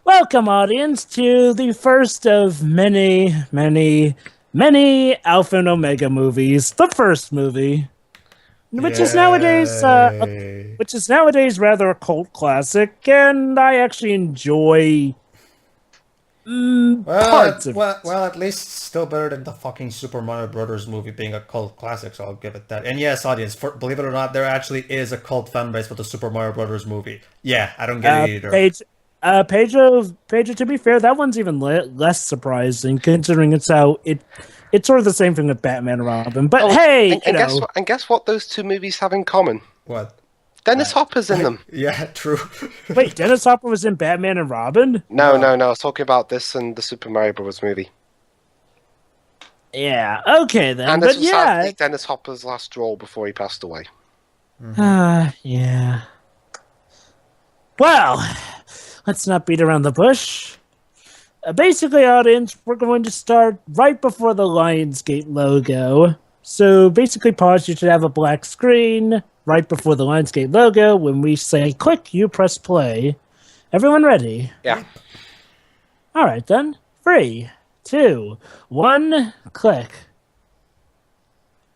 Welcome, audience, to the first of many, many, many Alpha and Omega movies. The first movie, which is nowadays, Yay. rather a cult classic, and I actually enjoy parts of it. Well, at least still better than the fucking Super Mario Brothers movie being a cult classic, so I'll give it that. And yes, audience, believe it or not, there actually is a cult fan base for the Super Mario Brothers movie. Yeah, I don't get it either. Pedro. To be fair, that one's even less surprising, considering it's sort of the same thing with Batman and Robin. But hey, and guess what? Those two movies have in common. What? Dennis Hopper's in them. Yeah, true. Wait, Dennis Hopper was in Batman and Robin? No. I was talking about this and the Super Mario Bros. Movie. Yeah. Okay then. And this But was yeah. sadly Dennis Hopper's last role before he passed away. Yeah. Well, let's not beat around the bush. Basically, audience, we're going to start right before the Lionsgate logo. So basically, pause. You should have a black screen right before the Lionsgate logo. When we say click, you press play. Everyone ready? Yeah. All right, then. 3, 2, 1, click.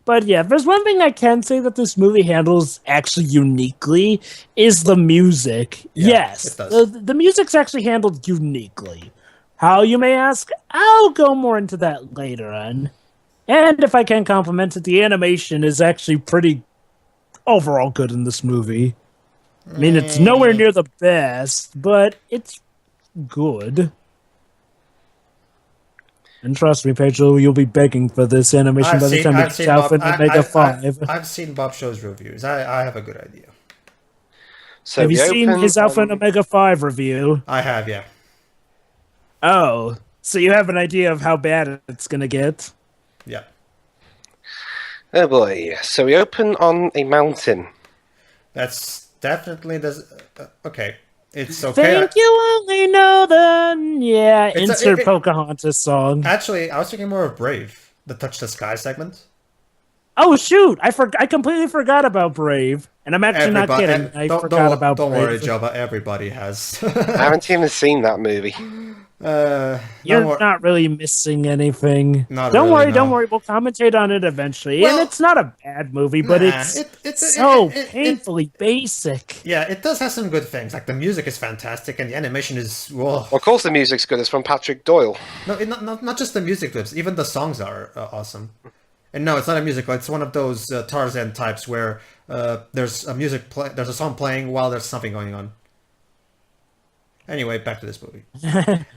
But yeah, if there's one thing I can say that this movie handles actually uniquely is the music. Yeah, yes, it does. the music's actually handled uniquely. How, you may ask? I'll go more into that later on. And if I can compliment it, the animation is actually pretty overall good in this movie. I mean, it's nowhere near the best, but it's good. And trust me, Pedro, you'll be begging for this animation by the time it's out in Omega 5. I've seen Bob Show's reviews. I have a good idea. So Have you seen his Alpha and Omega 5 review? I have, yeah. Oh, so you have an idea of how bad it's going to get? Yeah. Oh boy. So we open on a mountain. That's definitely okay. It's okay. Think you only know the... Yeah, It's insert Pocahontas song. Actually, I was thinking more of Brave, the Touch the Sky segment. Oh, shoot! I completely forgot about Brave. And I'm actually not kidding. I forgot about Brave. Don't worry, Jabba. Everybody has. I haven't even seen that movie. You're not really missing anything. Not don't really, worry, no. don't worry. We'll commentate on it eventually. Well, and it's not a bad movie, but it's so painfully basic. Yeah, it does have some good things. Like the music is fantastic, and the animation is Well, of course the music's good. It's from Patrick Doyle. No, not just the music clips. Even the songs are awesome. And no, it's not a musical. It's one of those Tarzan types where there's a song playing while there's something going on. Anyway, back to this movie.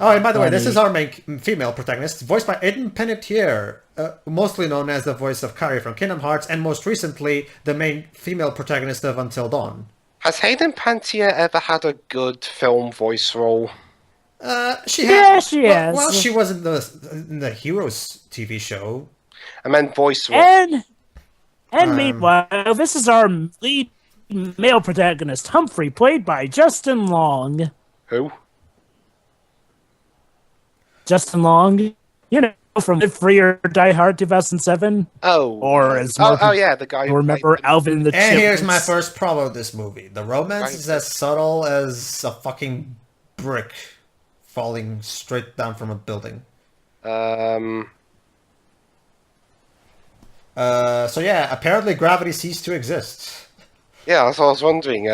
Oh, and by the way, this is our main female protagonist, voiced by Aidan Panettiere, mostly known as the voice of Carrie from Kingdom Hearts, and most recently, the main female protagonist of Until Dawn. Has Hayden Panettiere ever had a good film voice role? She has. Well, she was in the Heroes TV show. I meant voice role. And meanwhile, this is our lead male protagonist, Humphrey, played by Justin Long. Who? Justin Long, you know, from Live Free or Die Hard 2007. Oh. Or as yeah, the guy who remember Alvin the And Chipmunks. here's my first problem with this movie. The romance is as subtle as a fucking brick falling straight down from a building. So yeah, apparently gravity ceased to exist. Yeah, that's what I was wondering.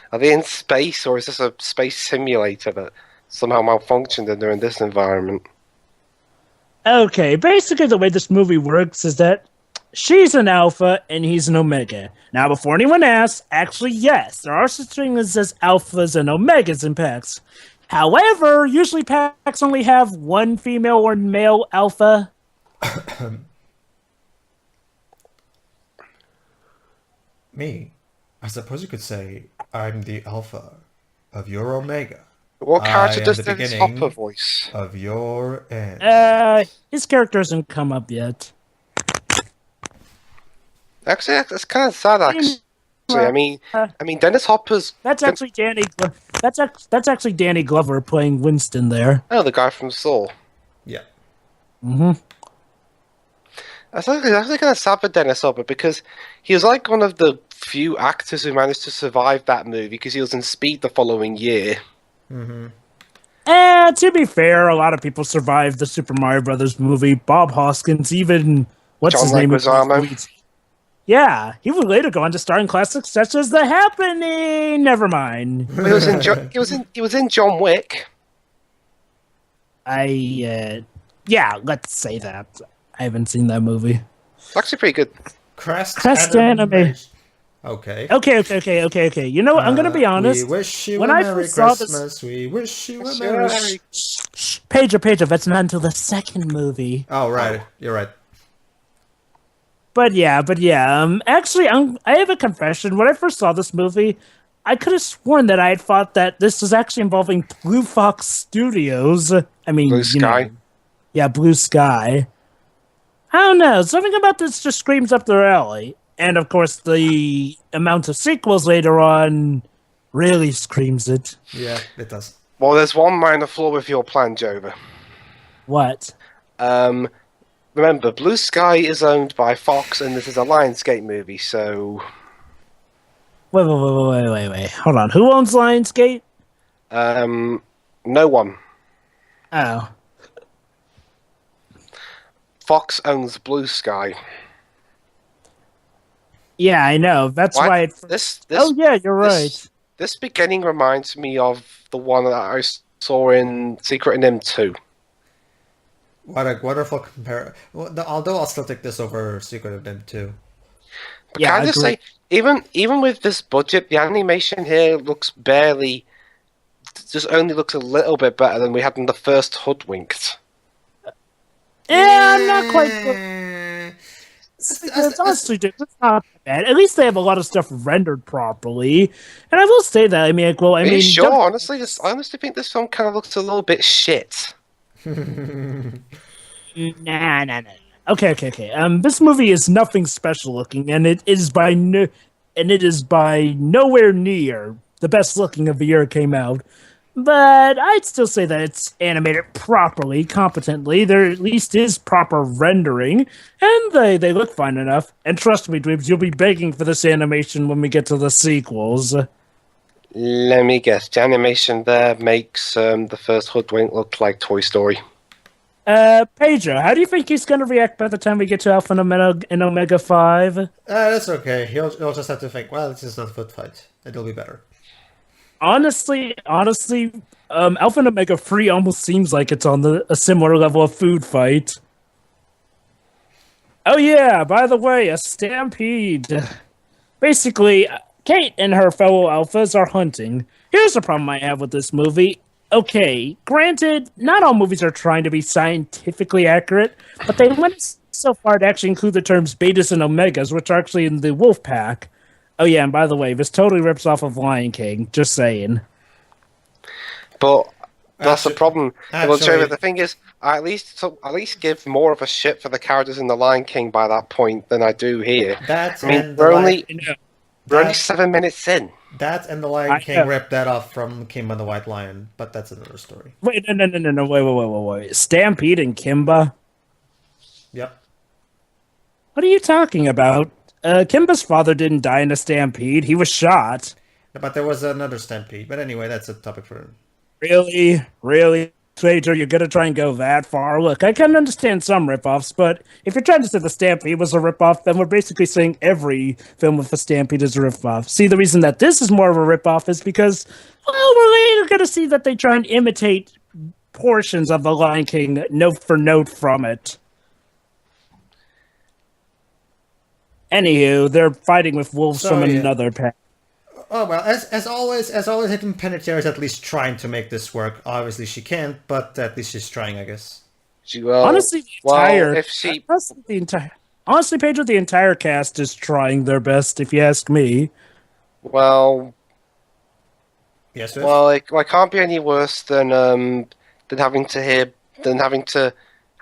Are they in space, or is this a space simulator that somehow malfunctioned and they're in this environment? Okay, basically the way this movie works is that she's an alpha and he's an omega. Now, before anyone asks, actually, yes, there are such things as alphas and omegas in packs. However, usually packs only have one female or male alpha. Me, I suppose you could say I'm the alpha of your omega. What character I am does the Dennis beginning Hopper voice? of your end. His character hasn't come up yet. Actually, that's kind of sad. Actually, I mean, Dennis Hopper's. That's actually Danny. That's actually Danny Glover playing Winston there. Oh, the guy from Saw. Yeah. Mm-hmm. That's actually kind of sad for Dennis Hopper because he was like one of the few actors who managed to survive that movie because he was in Speed the following year. Mm-hmm. To be fair, a lot of people survived the Super Mario Brothers movie. Bob Hoskins, even what's John his name? Leguizamo. Yeah, he would later go on to star in classics such as The Happening. Never mind. He was in he was in John Wick. Yeah, let's say that. I haven't seen that movie. It's actually pretty good. Crest Anime. Okay. Okay. You know what? I'm gonna be honest. We wish you when a I Merry first saw Christmas. this, We wish you a Sure, Merry. Harry. Pedro, that's not until the second movie. Oh right, you're right. But yeah. Actually, I have a confession. When I first saw this movie, I could have sworn that I had thought that this was actually involving Blue Fox Studios. I mean, Blue Sky. Yeah, Blue Sky. I don't know. Something about this just screams up their alley. And of course, the amount of sequels later on really screams it. Yeah, it does. Well, there's one minor flaw with your plan, Jova. What? Remember, Blue Sky is owned by Fox, and this is a Lionsgate movie, so... Wait. Hold on. Who owns Lionsgate? No one. Oh. Fox owns Blue Sky. Yeah, I know. That's why This oh, yeah, you're right. This beginning reminds me of the one that I saw in Secret of Nim 2. What a wonderful compare. Well, although I'll still take this over Secret of Nim 2. But Yeah, can I just say, even with this budget, the animation here only looks a little bit better than we had in the first Hoodwinked. Yeah, I'm not quite sure. It's honestly, it's not bad. At least they have a lot of stuff rendered properly. And I will say that, Are you sure? Honestly, I honestly think this film kind of looks a little bit shit. Nah. Okay. This movie is nothing special looking, and it is by nowhere near the best looking of the year it came out. But I'd still say that it's animated properly, competently. There at least is proper rendering, and they look fine enough. And trust me, Dweebs, you'll be begging for this animation when we get to the sequels. Let me guess. The animation there makes the first Hoodwink look like Toy Story. Pedro, how do you think he's going to react by the time we get to Alpha and Omega 5? That's okay. He'll just have to think, well, this is not a foot fight. It'll be better. Honestly, Alpha and Omega 3 almost seems like it's on a similar level of food fight. Oh yeah, by the way, a stampede. Basically, Kate and her fellow alphas are hunting. Here's the problem I have with this movie. Okay, granted, not all movies are trying to be scientifically accurate, but they went so far to actually include the terms betas and omegas, which are actually in the wolf pack. Oh yeah, and by the way, this totally rips off of Lion King. Just saying. But that's the problem. Well, actually, the thing is, I at least give more of a shit for the characters in the Lion King by that point than I do here. We're only 7 minutes in. That and the Lion King ripped that off from Kimba the White Lion, but that's another story. Wait, no, wait. Stampede and Kimba? Yep. What are you talking about? Kimba's father didn't die in a stampede. He was shot. But there was another stampede. But anyway, that's a topic for... Really? Pedro, you're going to try and go that far? Look, I can understand some ripoffs, but if you're trying to say the Stampede was a ripoff, then we're basically saying every film with a Stampede is a ripoff. See, the reason that this is more of a ripoff is because, well, we're later going to see that they try and imitate portions of The Lion King note for note from it. Anywho, they're fighting with wolves from another pack. Oh well, as always, Hidden Panettiere is at least trying to make this work. Obviously, she can't, but at least she's trying, I guess. Honestly, Pedro, the entire cast is trying their best. If you ask me. Well, yes. Well, it can't be any worse than having to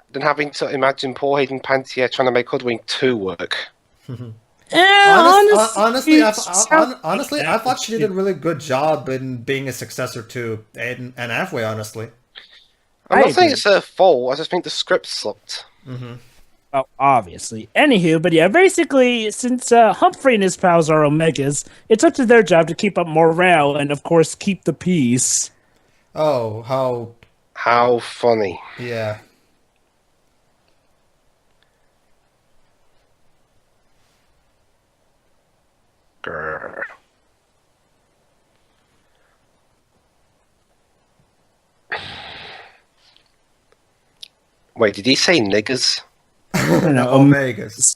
imagine poor Hayden Panettiere trying to make Hoodwink 2 work. Honestly, I thought she did a really good job in being a successor to Aiden and Halfway, honestly. I'm not saying it's her fault, I just think the script sucked. Mm-hmm. Well, obviously. Anywho, but yeah, basically, since Humphrey and his pals are Omegas, it's up to their job to keep up morale and, of course, keep the peace. Oh, How funny. Yeah. Grr. Wait, did he say niggers? No, Omegas.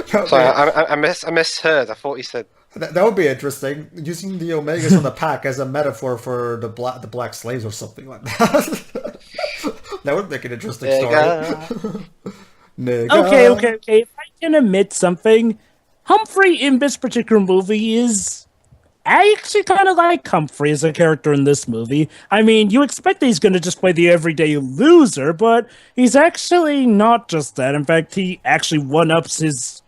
Sorry, I misheard. I thought he said... That would be interesting, using the Omegas on the pack as a metaphor for the black slaves or something like that. That would make an interesting story. Okay. If I can admit something, Humphrey in this particular movie is... I actually kind of like Humphrey as a character in this movie. I mean, you expect that he's going to just play the everyday loser, but he's actually not just that. In fact, he actually one-ups his...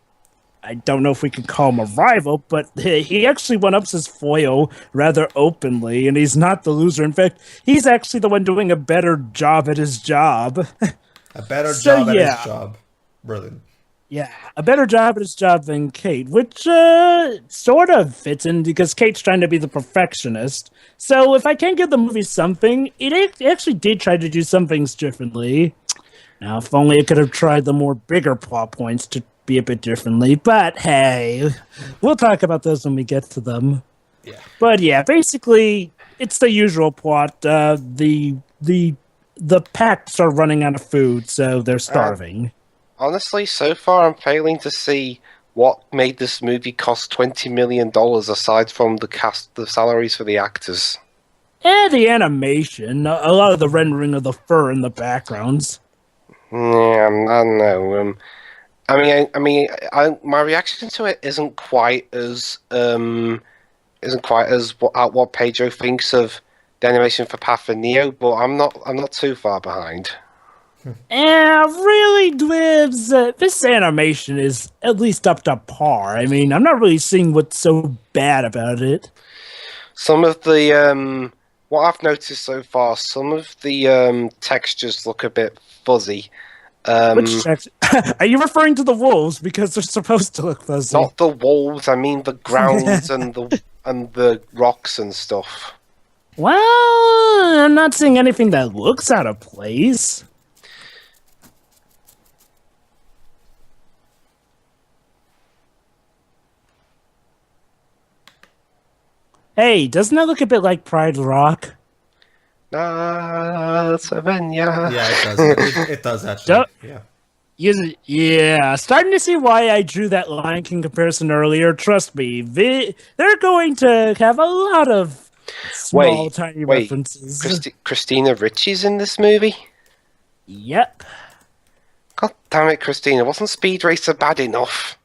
I don't know if we could call him a rival, but he actually one-ups his foil rather openly, and he's not the loser. In fact, he's actually the one doing a better job at his job. A better job at his job. Brilliant. Yeah, a better job at his job than Kate, which sort of fits in because Kate's trying to be the perfectionist. So if I can give the movie something, it actually did try to do some things differently. Now, if only it could have tried the more bigger plot points to be a bit differently. But hey, we'll talk about those when we get to them. Yeah. But yeah, basically, it's the usual plot. The packs are running out of food, so they're starving. Honestly, so far I'm failing to see what made this movie cost $20 million aside from the salaries for the actors. The animation, a lot of the rendering of the fur in the backgrounds. Yeah, I don't know. My reaction to it isn't quite as what Pedro thinks of the animation for Path of Neo, but I'm not too far behind. Really, Dwibs, this animation is at least up to par. I mean, I'm not really seeing what's so bad about it. Some of the, what I've noticed so far, some of the textures look a bit fuzzy. Which are you referring to the wolves? Because they're supposed to look fuzzy. Not the wolves, I mean the grounds and the rocks and stuff. Well, I'm not seeing anything that looks out of place. Hey, doesn't that look a bit like Pride Rock? Yeah, it does. It does actually. Yeah, starting to see why I drew that Lion King comparison earlier. Trust me, they're going to have a lot of tiny references. Christina Ricci's in this movie? Yep. God damn it, Christina. Wasn't Speed Racer bad enough?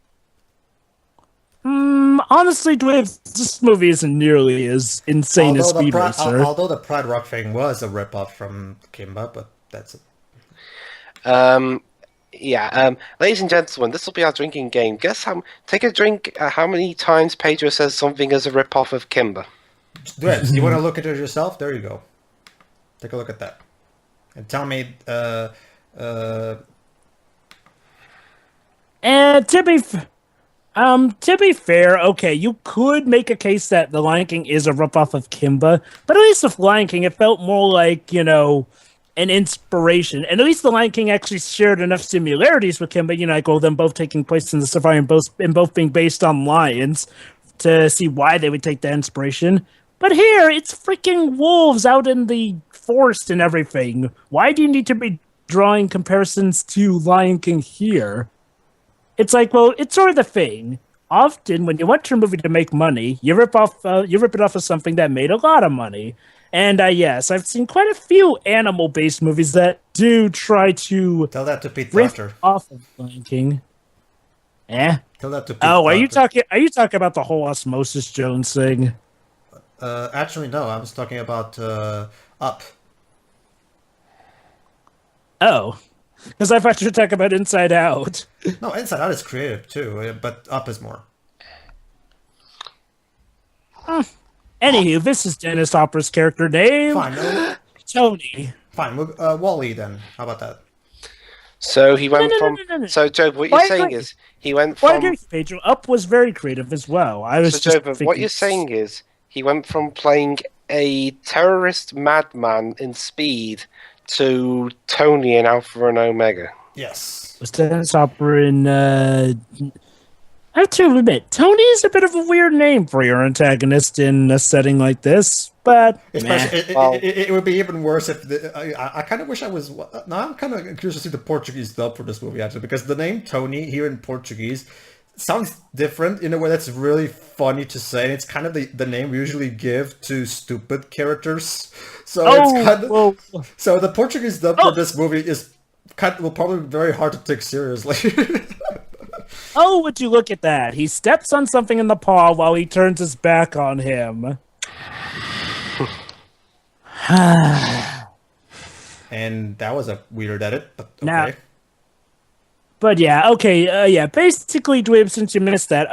Honestly, Dwayne, this movie isn't nearly as insane as Speed Racer. Although the Pride Rock thing was a ripoff from Kimba, but that's it. Ladies and gentlemen, this will be our drinking game. Take a drink. How many times Pedro says something is a ripoff of Kimba? Dwebs, you want to look at it yourself? There you go. Take a look at that, and tell me. To be fair, okay, you could make a case that The Lion King is a ripoff of Kimba, but at least with Lion King, it felt more like, an inspiration. And at least The Lion King actually shared enough similarities with Kimba, like them both taking place in the safari and both being based on lions to see why they would take that inspiration. But here, it's freaking wolves out in the forest and everything. Why do you need to be drawing comparisons to Lion King here? It's like, well, it's sort of the thing. Often, when you want your movie to make money, you rip it off of something that made a lot of money. And yes, I've seen quite a few animal-based movies that do try to tell that to Pete rip Doctor. Off of Lion King. Tell that to Pete. Are you talking about the whole Osmosis Jones thing? Actually, no. I was talking about Up. Oh. Because I thought you were talking about Inside Out. No, Inside Out is creative too, but Up is more. Anywho, this is Dennis Hopper's character name. Fine, Tony. Fine, Wally then. How about that? So he went from. So Joe, what you're saying is he went from. Pedro, Up was very creative as well. Joe, what you're saying is he went from playing a terrorist madman in Speed to Tony in Alpha and Omega. Yes. Was Dennis Hopper in... I have to admit, Tony is a bit of a weird name for your antagonist in a setting like this, but... It would be even worse if... I kind of wish I was... Now I'm kind of curious to see the Portuguese dub for this movie, actually, because the name Tony here in Portuguese sounds different in a way that's really funny to say. And it's kind of the name we usually give to stupid characters. So it's kind of... So the Portuguese dub for this movie will probably be very hard to take seriously. Oh, would you look at that? He steps on something in the paw while he turns his back on him. And that was a weird edit, but okay. But yeah, okay, yeah. Basically, Dwib, since you missed that,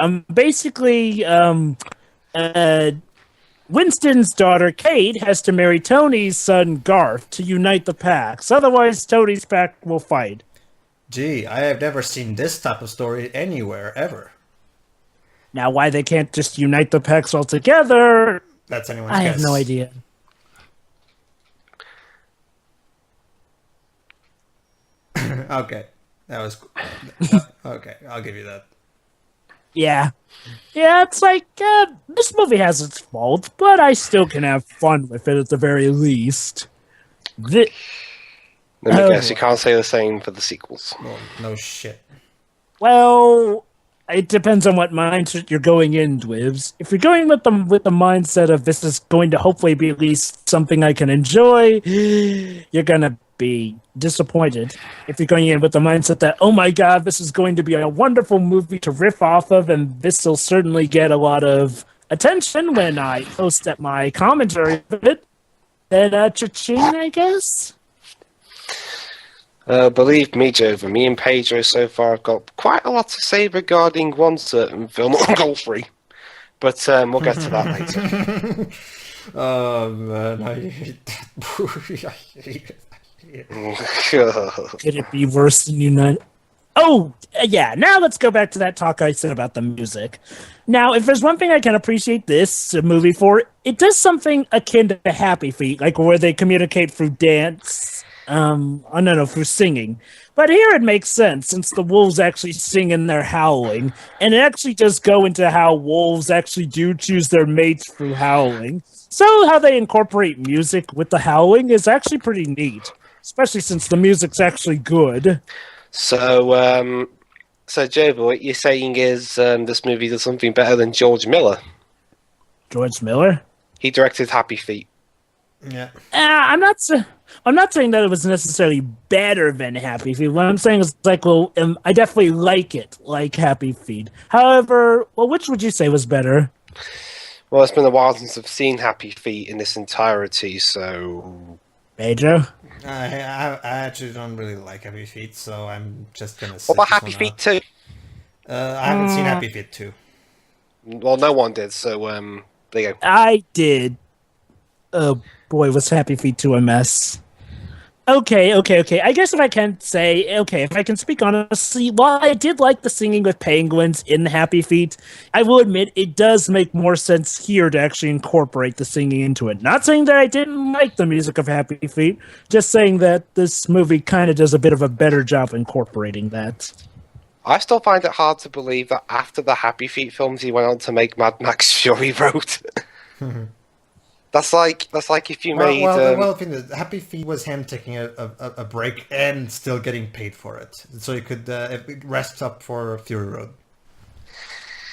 Winston's daughter, Kate, has to marry Tony's son, Garth, to unite the packs. Otherwise, Tony's pack will fight. Gee, I have never seen this type of story anywhere, ever. Now, why they can't just unite the packs all together... That's anyone's guess. I have no idea. Okay. That was... okay, I'll give you that. Yeah. Yeah, it's like, this movie has its faults, but I still can have fun with it at the very least. Let me guess, you can't say the same for the sequels. Well, no shit. Well, it depends on what mindset you're going in, Dwibs. If you're going with the mindset of this is going to hopefully be at least something I can enjoy, you're gonna be disappointed. If you're going in with the mindset that, oh my god, this is going to be a wonderful movie to riff off of, and this will certainly get a lot of attention when I post at my commentary of it, then cha-ching, I guess? Believe me, Jova, me and Pedro so far have got quite a lot to say regarding one certain film, Goal Free. But we'll get to that later. Oh man, I hate that movie. I hate it. Could it be worse than United? Oh, yeah, now let's go back to that talk I said about the music. Now, if there's one thing I can appreciate this movie for, it does something akin to Happy Feet, like where they communicate through dance, through singing. But here it makes sense, since the wolves actually sing in their howling, and it actually does go into how wolves actually do choose their mates through howling. So how they incorporate music with the howling is actually pretty neat, especially since the music's actually good. So Jova, what you're saying is this movie does something better than George Miller. George Miller? He directed Happy Feet. Yeah. I'm not saying that it was necessarily better than Happy Feet. What I'm saying is, like, I definitely like it, like Happy Feet. However, which would you say was better? Well, it's been a while since I've seen Happy Feet in its entirety, so... Pedro? I actually don't really like Happy Feet, so I'm just gonna say... What about Happy Feet 2? I haven't seen Happy Feet 2. Well, no one did, so there you go. I did. Oh boy, was Happy Feet 2 a mess. Okay. I guess if I can speak honestly, while I did like the singing with penguins in Happy Feet, I will admit it does make more sense here to actually incorporate the singing into it. Not saying that I didn't like the music of Happy Feet, just saying that this movie kind of does a bit of a better job incorporating that. I still find it hard to believe that after the Happy Feet films, he went on to make Mad Max Fury Road. That's like if you made... Well, Happy Feet was him taking a break and still getting paid for it. So he could rest up for Fury Road.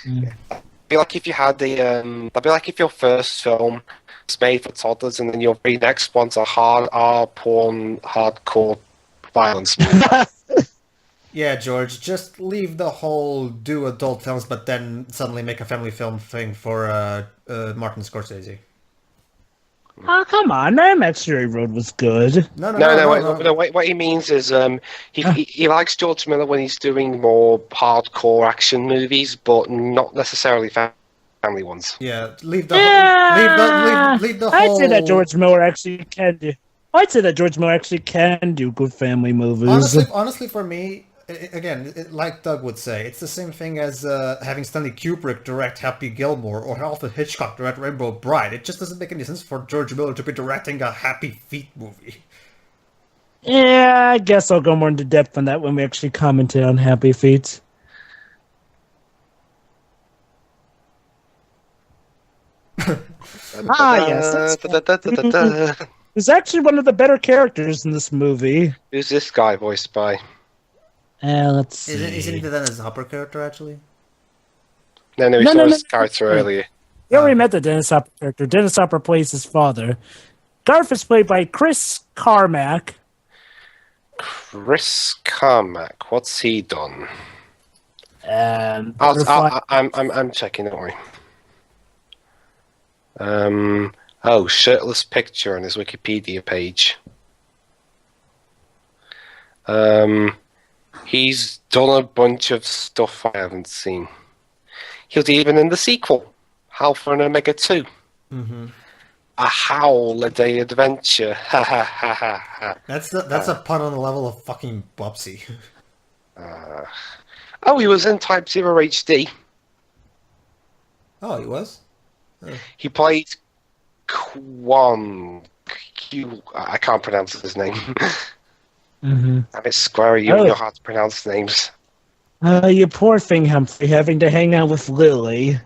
Yeah. That'd be like if you had that'd be like if your first film was made for toddlers and then your very next one's a hard R-porn, hardcore violence movie. Yeah, George, just leave the whole do adult films but then suddenly make a family film thing for Martin Scorsese. Oh, come on. Mad Max Fury Road was good. No. What he means is he likes George Miller when he's doing more hardcore action movies, but not necessarily family ones. Yeah, leave the whole... I'd say that George Miller actually can do. I'd say that George Miller actually can do good family movies. Honestly, for me, again, like Doug would say, it's the same thing as having Stanley Kubrick direct Happy Gilmore or Alfred Hitchcock direct Rainbow Bride. It just doesn't make any sense for George Miller to be directing a Happy Feet movie. Yeah, I guess I'll go more into depth on that when we actually commented on Happy Feet. Yes. He's actually one of the better characters in this movie. Who's this guy voiced by? Let's see. Isn't he then his Hopper character, actually? No, we saw his character earlier. We already met the Dennis Hopper character. Dennis Hopper plays his father. Garf is played by Chris Carmack. Chris Carmack, what's he done? I'm checking, don't worry. Shirtless picture on his Wikipedia page. He's done a bunch of stuff I haven't seen. He was even in the sequel, Alpha and Omega 2. Mm-hmm. A Holiday Adventure. Ha ha ha ha ha. That's a pun on the level of fucking Bubsy. He was in Type 0 HD. Oh, he was? He played Quan. I can't pronounce his name. Mm-hmm. I'm a square. You know how to pronounce names. You poor thing, Humphrey, having to hang out with Lily.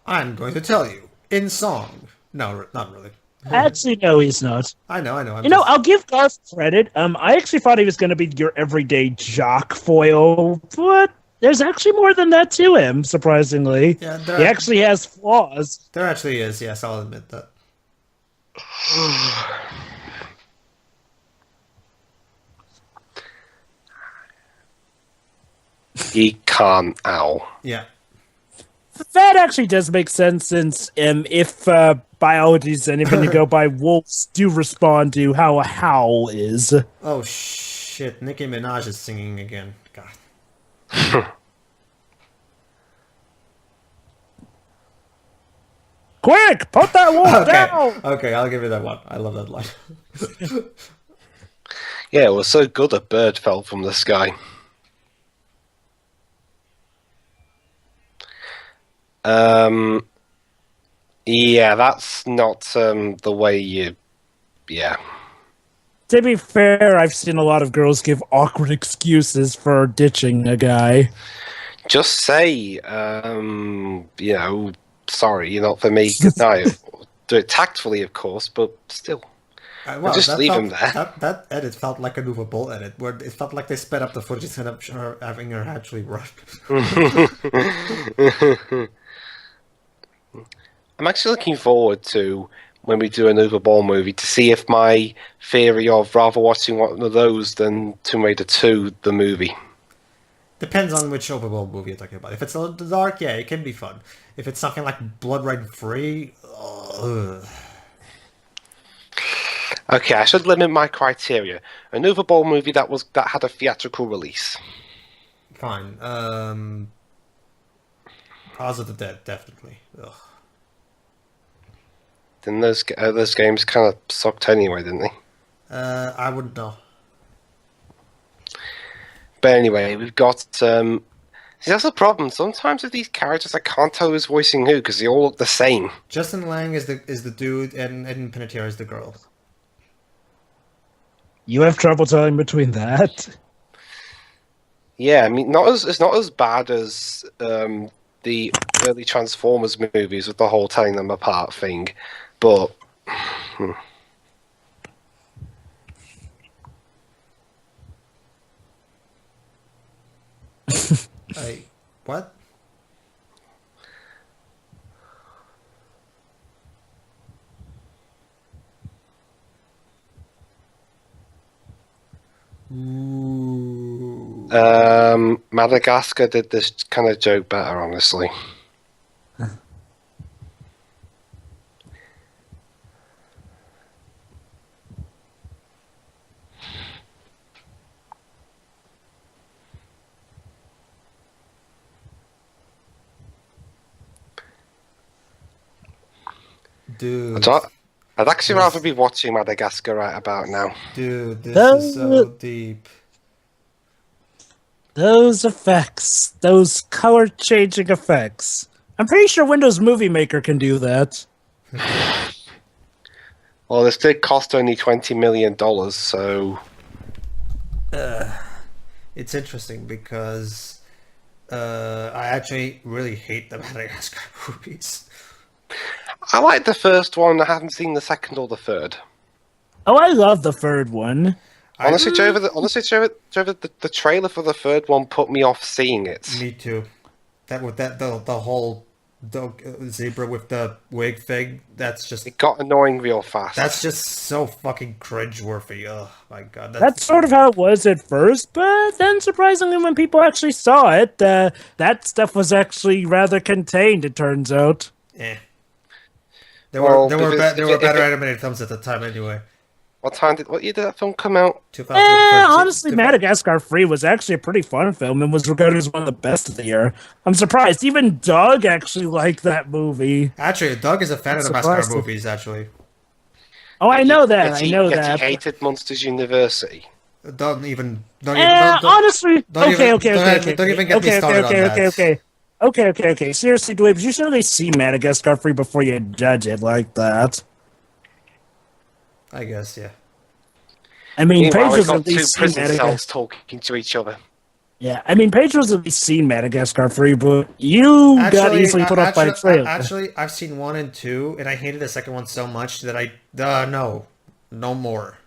I'm going to tell you. In song. No, not really. Actually, no, he's not. I know. I'll give Garth credit. I actually thought he was going to be your everyday jock foil, but there's actually more than that to him, surprisingly. Yeah, he actually has flaws. There actually is, yes, I'll admit that. He can't owl. Yeah. That actually does make sense, since if biology is anything to go by, wolves do respond to how a howl is. Oh shit, Nicki Minaj is singing again. God. Quick, put that wolf down! Okay, I'll give you that one. I love that line. Yeah, it was so good a bird fell from the sky. Yeah, that's not the way you... Yeah. To be fair, I've seen a lot of girls give awkward excuses for ditching a guy. Just say, sorry, you're not for me, good night. Do it tactfully, of course, but still. Just leave him there. That edit felt like a movable edit, where it felt like they sped up the footage instead of her having her actually run. I'm actually looking forward to, when we do an Overball movie, to see if my theory of rather watching one of those than Tomb Raider 2, the movie. Depends on which Overball movie you're talking about. If it's a little dark, yeah, it can be fun. If it's something like Blood Red 3, Okay, I should limit my criteria. An Overball movie that had a theatrical release. Fine. House of the Dead, definitely. Ugh. Then those games kind of sucked anyway, didn't they? I wouldn't know. But anyway, we've got... See, that's the problem. Sometimes with these characters, I can't tell who's voicing who, because they all look the same. Justin Lang is the dude, and Eden Panettiere is the girl. You have trouble telling between that? Yeah, I mean, it's not as bad as the early Transformers movies with the whole telling them apart thing, but... What? Ooh. Madagascar did this kind of joke better, honestly. Dude. I'd actually rather be watching Madagascar right about now. Dude, this is so deep. Those effects, those color-changing effects. I'm pretty sure Windows Movie Maker can do that. Well, this did cost only $20 million, so... It's interesting because I actually really hate the Madagascar movies. I like the first one. I haven't seen the second or the third. Oh, I love the third one. Honestly, Jover, the trailer for the third one put me off seeing it. Me too. That with the whole zebra with the wig thing. That's just It got annoying real fast. that's just so fucking cringeworthy. Oh my god. That's sort of how it was at first, but then surprisingly, when people actually saw it, that stuff was actually rather contained. It turns out. Eh. There were better animated films at the time anyway. What year did that film come out? 2013. Honestly, Madagascar 3 was actually a pretty fun film and was regarded as one of the best of the year. I'm surprised. Even Doug actually liked that movie. Actually, Doug is a fan of the Madagascar movies. Actually, Oh, I know that. Yet I know he that. hated Monsters University. don't even. Honestly, don't okay. even get me started on that. Okay. Seriously, Dweebs, you should at least see Madagascar 3 before you judge it like that. I guess, yeah. I mean, Meanwhile, Paige we've was got at two least seen prison Madagascar. cells talking to each other. Yeah, I mean, Paige was at least seen Madagascar 3, but you got easily put off by a trailer. Actually, I've seen 1 and 2, and I hated the second one so much that no more.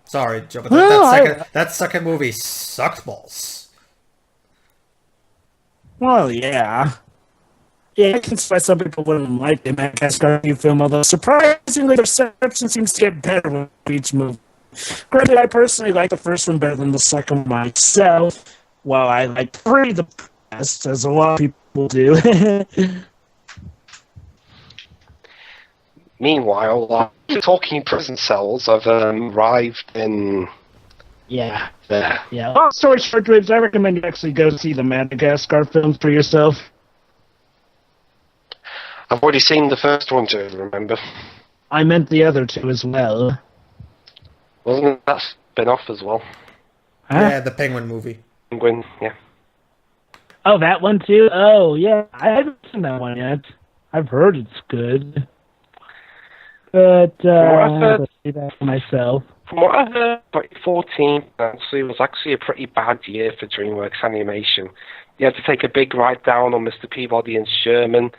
Sorry, Joe, but that second movie sucked balls. Well, yeah. Yeah, I can see why some people wouldn't like the Madagascar film, although surprisingly, their reception seems to get better with each movie. Granted, I personally like the first one better than the second one myself, while I like 3 the best, as a lot of people do. Meanwhile, talking prison cells have arrived in Yeah. there. Yeah. Long story short, Dweebs, I recommend you actually go see the Madagascar films for yourself. I've already seen the first one, Joe, remember? I meant the other two as well. Wasn't that spin-off as well? Huh? Yeah, the Penguin movie. Penguin, yeah. Oh, that one too? Oh, yeah. I haven't seen that one yet. I've heard it's good. But, I have to see that for myself. From what I heard, 2014 actually was actually a pretty bad year for DreamWorks Animation. You had to take a big write down on Mr. Peabody and Sherman,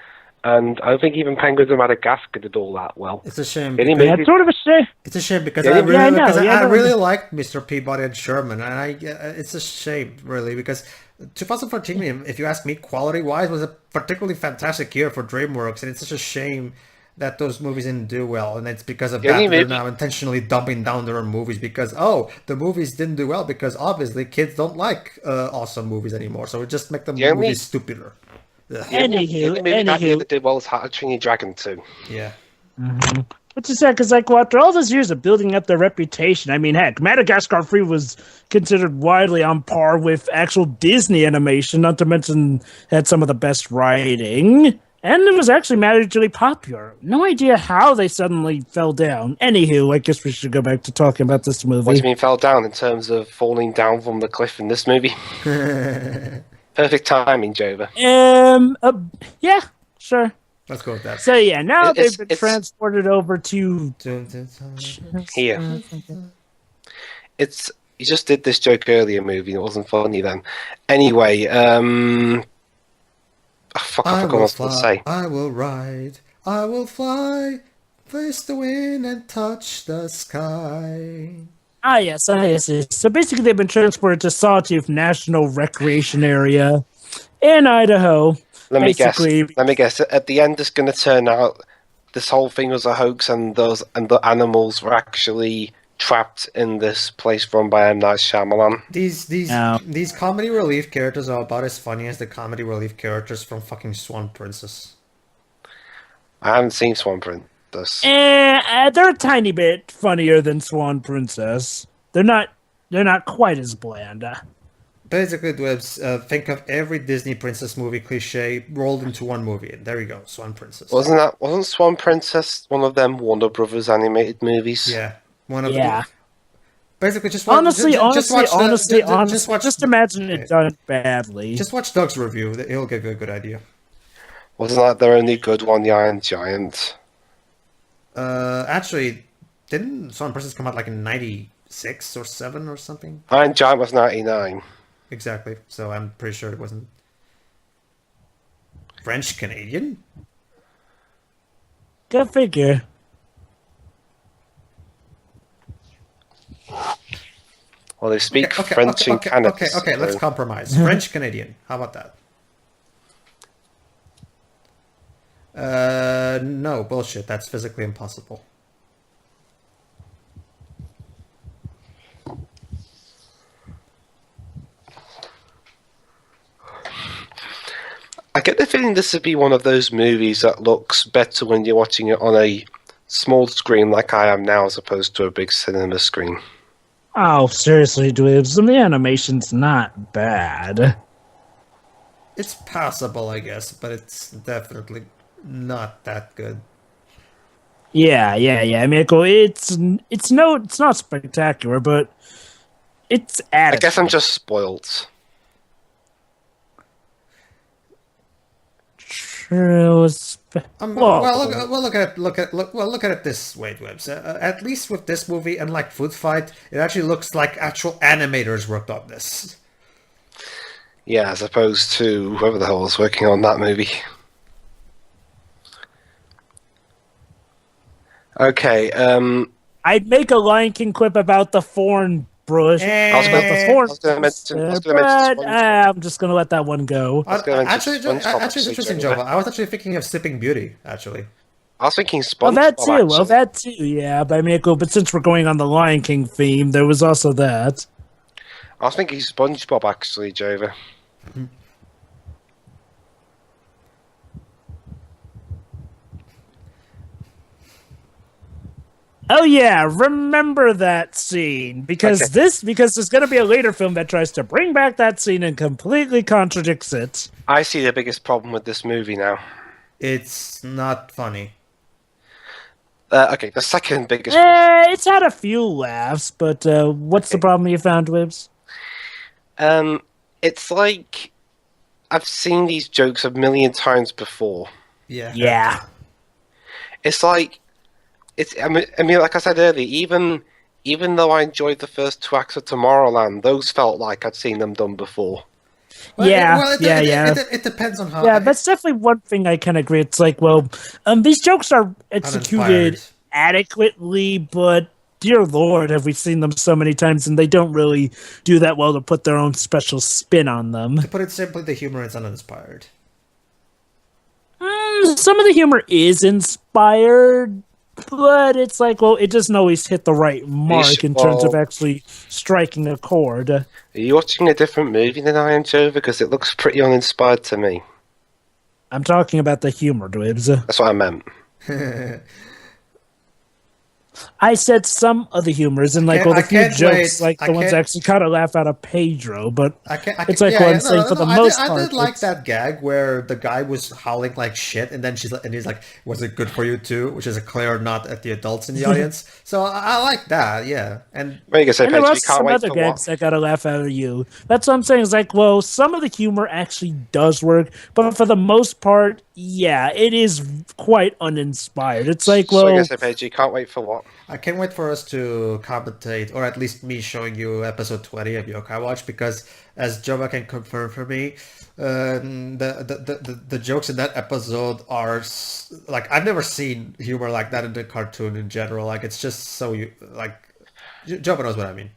and I don't think even Penguins of Madagascar did all that well. It's a shame. Yeah, it's sort of a shame. It's a shame because Yeah, I really liked Mr. Peabody and Sherman, and it's a shame really because 2014, if you ask me, quality-wise, was a particularly fantastic year for DreamWorks, and it's such a shame that those movies didn't do well, and it's because of that they're now intentionally dumbing down their own movies because the movies didn't do well because obviously kids don't like awesome movies anymore, so we just make the movies stupider. Anywho, that did well was How to Train Your Dragon 2. Yeah. Mm-hmm. Which is sad, because after all those years of building up their reputation, I mean, heck, Madagascar 3 was considered widely on par with actual Disney animation, not to mention had some of the best writing, and it was actually majorly popular. No idea how they suddenly fell down. Anywho, I guess we should go back to talking about this movie. What do you mean fell down in terms of falling down from the cliff in this movie? Perfect timing, Jova. Yeah, sure. Let's go with that. So yeah, now they've been transported over to here. You just did this joke earlier, movie. It wasn't funny then. Anyway, I forgot what I was going to say. I will ride. I will fly. Face the wind and touch the sky. Yes. So basically, they've been transported to Sawtooth National Recreation Area in Idaho. Let me guess. At the end, it's going to turn out this whole thing was a hoax, and the animals were actually trapped in this place run by M. Night Shyamalan. These comedy relief characters are about as funny as the comedy relief characters from fucking Swan Princess. I haven't seen Swan Princess. They're a tiny bit funnier than Swan Princess. They're not quite as bland. basically, think of every Disney princess movie cliche rolled into one movie. And there you go, Swan Princess. Wasn't Swan Princess one of them Warner Brothers animated movies? Yeah, one of Yeah. basically just watch, Honestly, watch, just imagine it done badly. Just watch Doug's review. He'll give you a good idea. Wasn't that their only good one, the Iron Giant? Actually, didn't Swan Princess come out like in 96 or 7 or something? Iron Giant was 99. Exactly. So I'm pretty sure it wasn't French Canadian. Go figure. Well, they speak French in Canada. Okay, let's compromise. French Canadian. How about that? No, bullshit. That's physically impossible. I get the feeling this would be one of those movies that looks better when you're watching it on a small screen like I am now as opposed to a big cinema screen. Oh, seriously, Dwebs, the animation's not bad. It's passable, I guess, but it's definitely not that good. Yeah. I mean, it's not spectacular, but it's adequate. I guess I'm just spoiled. True. Look at it this way, Dwebs. At least with this movie, unlike Food Fight, it actually looks like actual animators worked on this. Yeah, as opposed to whoever the hell was working on that movie. Okay, I'd make a Lion King quip about the thorn brush. I was gonna mention I'm just gonna let that one go. Actually, it's interesting, Jova. I was actually thinking of Sipping Beauty, actually. I was thinking SpongeBob. Well, that too. Yeah, but since we're going on the Lion King theme, there was also that. I was thinking SpongeBob, actually, Jova. Oh yeah, remember that scene because there's going to be a later film that tries to bring back that scene and completely contradicts it. I see the biggest problem with this movie now. It's not funny. Okay, the second biggest. It's had a few laughs, but what's the problem you found, Wibbs? It's like I've seen these jokes a million times before. Yeah. It's like I mean, like I said earlier, even though I enjoyed the first 2 acts of Tomorrowland, those felt like I'd seen them done before. It depends on how. Yeah, that's definitely one thing I can agree. It's like, these jokes are executed adequately, but dear Lord, have we seen them so many times, and they don't really do that well to put their own special spin on them. To put it simply, the humor is uninspired. Some of the humor is inspired, but it's like, it doesn't always hit the right mark in terms of actually striking a chord. Are you watching a different movie than I am, Joe? Because it looks pretty uninspired to me. I'm talking about the humor, Dwebs. That's what I meant. I said some of the humors, and the few jokes, the ones that actually kind of laugh out of Pedro, but it's like what I'm saying for the most part. I did like that gag where the guy was howling like shit, and then he's like, "Was it good for you too?" Which is a clear nod at the adults in the audience. So I like that, yeah. And what are you gonna say, there are some other gags that got a laugh out of you. That's what I'm saying. Is like, some of the humor actually does work, but for the most part, yeah, it is quite uninspired. It's like, so I guess, you can't wait for what? I can't wait for us to commentate, or at least me showing you episode 20 of Yokai Watch, because as Jova can confirm for me, the jokes in that episode are like, I've never seen humor like that in the cartoon in general. Like, it's just so like, Jova knows what I mean.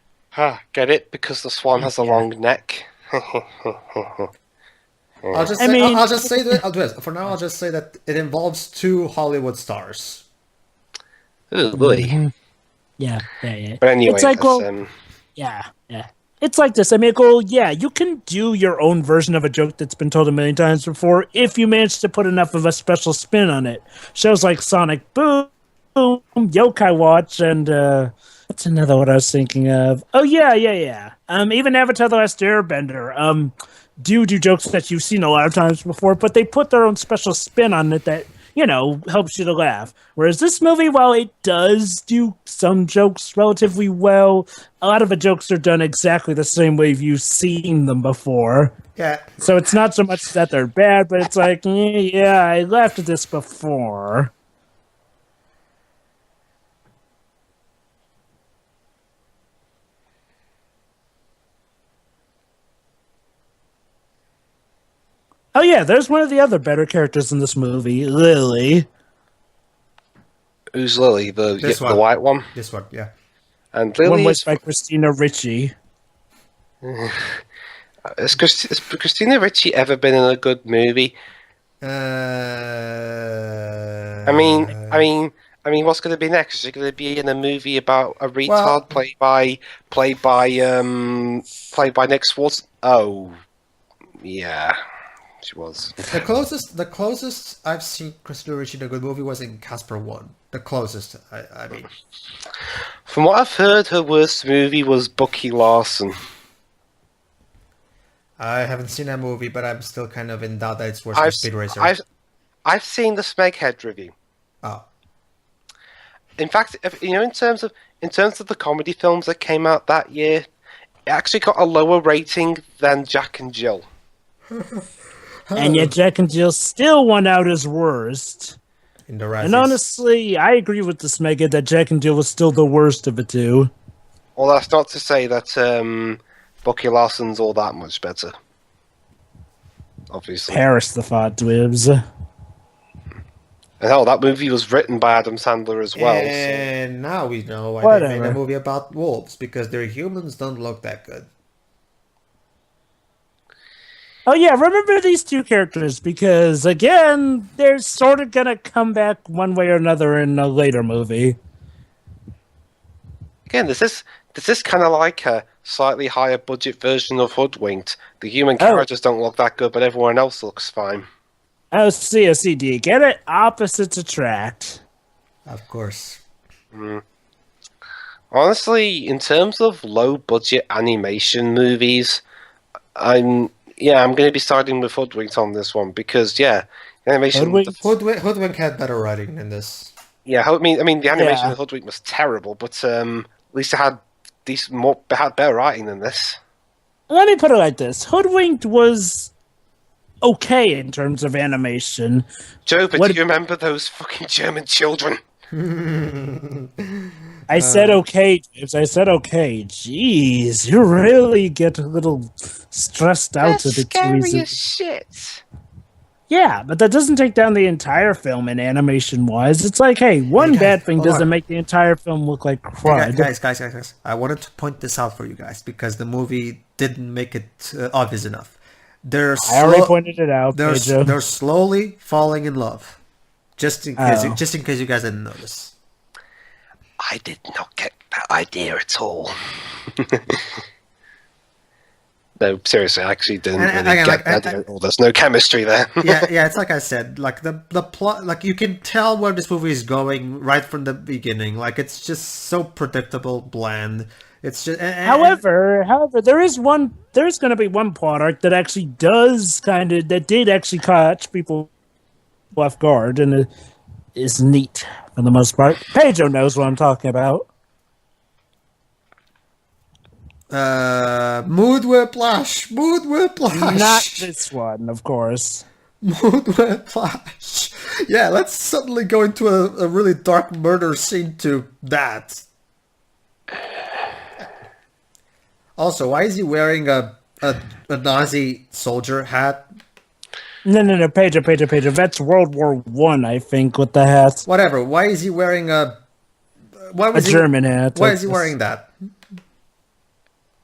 Get it? Because the swan has a long neck. I'll just say that it involves 2 Hollywood stars. Oh boy. Yeah. But anyway, it's like, yeah. It's like this. I mean, you can do your own version of a joke that's been told a million times before if you manage to put enough of a special spin on it. Shows like Sonic Boom Yokai Watch, and what's another one I was thinking of? Oh yeah. Even Avatar: The Last Airbender. Do jokes that you've seen a lot of times before, but they put their own special spin on it that helps you to laugh. Whereas this movie, while it does do some jokes relatively well, a lot of the jokes are done exactly the same way you've seen them before. Yeah. So it's not so much that they're bad, but it's like, yeah, I laughed at this before. Oh yeah, there's one of the other better characters in this movie, Lily. Who's Lily? The white one? This one, yeah. And Lily One is... by Christina Ricci. Has Christina Ricci ever been in a good movie? I mean, what's going to be next? Is she going to be in a movie about a retard played by Nick Swartz? Oh, yeah, she was. The closest I've seen Christina Ricci in a good movie was in Casper 1. The closest, I mean. From what I've heard, her worst movie was Bucky Larson. I haven't seen that movie, but I'm still kind of in doubt that it's worse than Speed Racer. I've seen the Smeghead review. Oh. In fact, in terms of the comedy films that came out that year, it actually got a lower rating than Jack and Jill. And yet Jack and Jill still won out as worst. In the Razzies. And honestly, I agree with this, Megan, that Jack and Jill was still the worst of the two. Well, that's not to say that Bucky Larson's all that much better. Obviously. Paris the Thought Dibs. And hell, that movie was written by Adam Sandler as well. And now we know why they made a movie about wolves, because their humans don't look that good. Oh yeah, remember these two characters, because again, they're sort of gonna come back one way or another in a later movie. Again, this is kind of like a slightly higher budget version of Hoodwinked. The human characters don't look that good, but everyone else looks fine. Oh, see, do you get it? Opposites attract. Of course. Honestly, in terms of low budget animation movies, I'm going to be starting with Hoodwinked on this one, because animation. Hoodwink had better writing than this. Yeah, I mean the animation of Hoodwink was terrible, but at least it had better writing than this. Let me put it like this: Hoodwinked was okay in terms of animation. Joe, but do you remember those fucking German children? I said okay, James. I said okay. Jeez, you really get a little stressed out. That's scary as shit. Yeah, but that doesn't take down the entire film in animation-wise. It's like, hey, one bad thing doesn't make the entire film look like crud. Hey guys. I wanted to point this out for you guys, because the movie didn't make it obvious enough. I already pointed it out. They're slowly falling in love. Just in case you guys didn't notice. I did not get that idea at all. No, seriously, I actually didn't really get that at all. There's no chemistry there. yeah, it's like I said, like the plot, like you can tell where this movie is going right from the beginning. Like it's just so predictable, bland. It's just. However, there is going to be one plot arc that actually did actually catch people off guard, and it is neat for the most part. Pedro knows what I'm talking about. Mood Whiplash. Not this one, of course. Mood Whiplash. Yeah, let's suddenly go into a really dark murder scene to that. Also, why is he wearing a Nazi soldier hat? No, Pedro. That's World War One, I think, with the hat. Whatever. Why is he wearing a German hat? Why is he wearing that?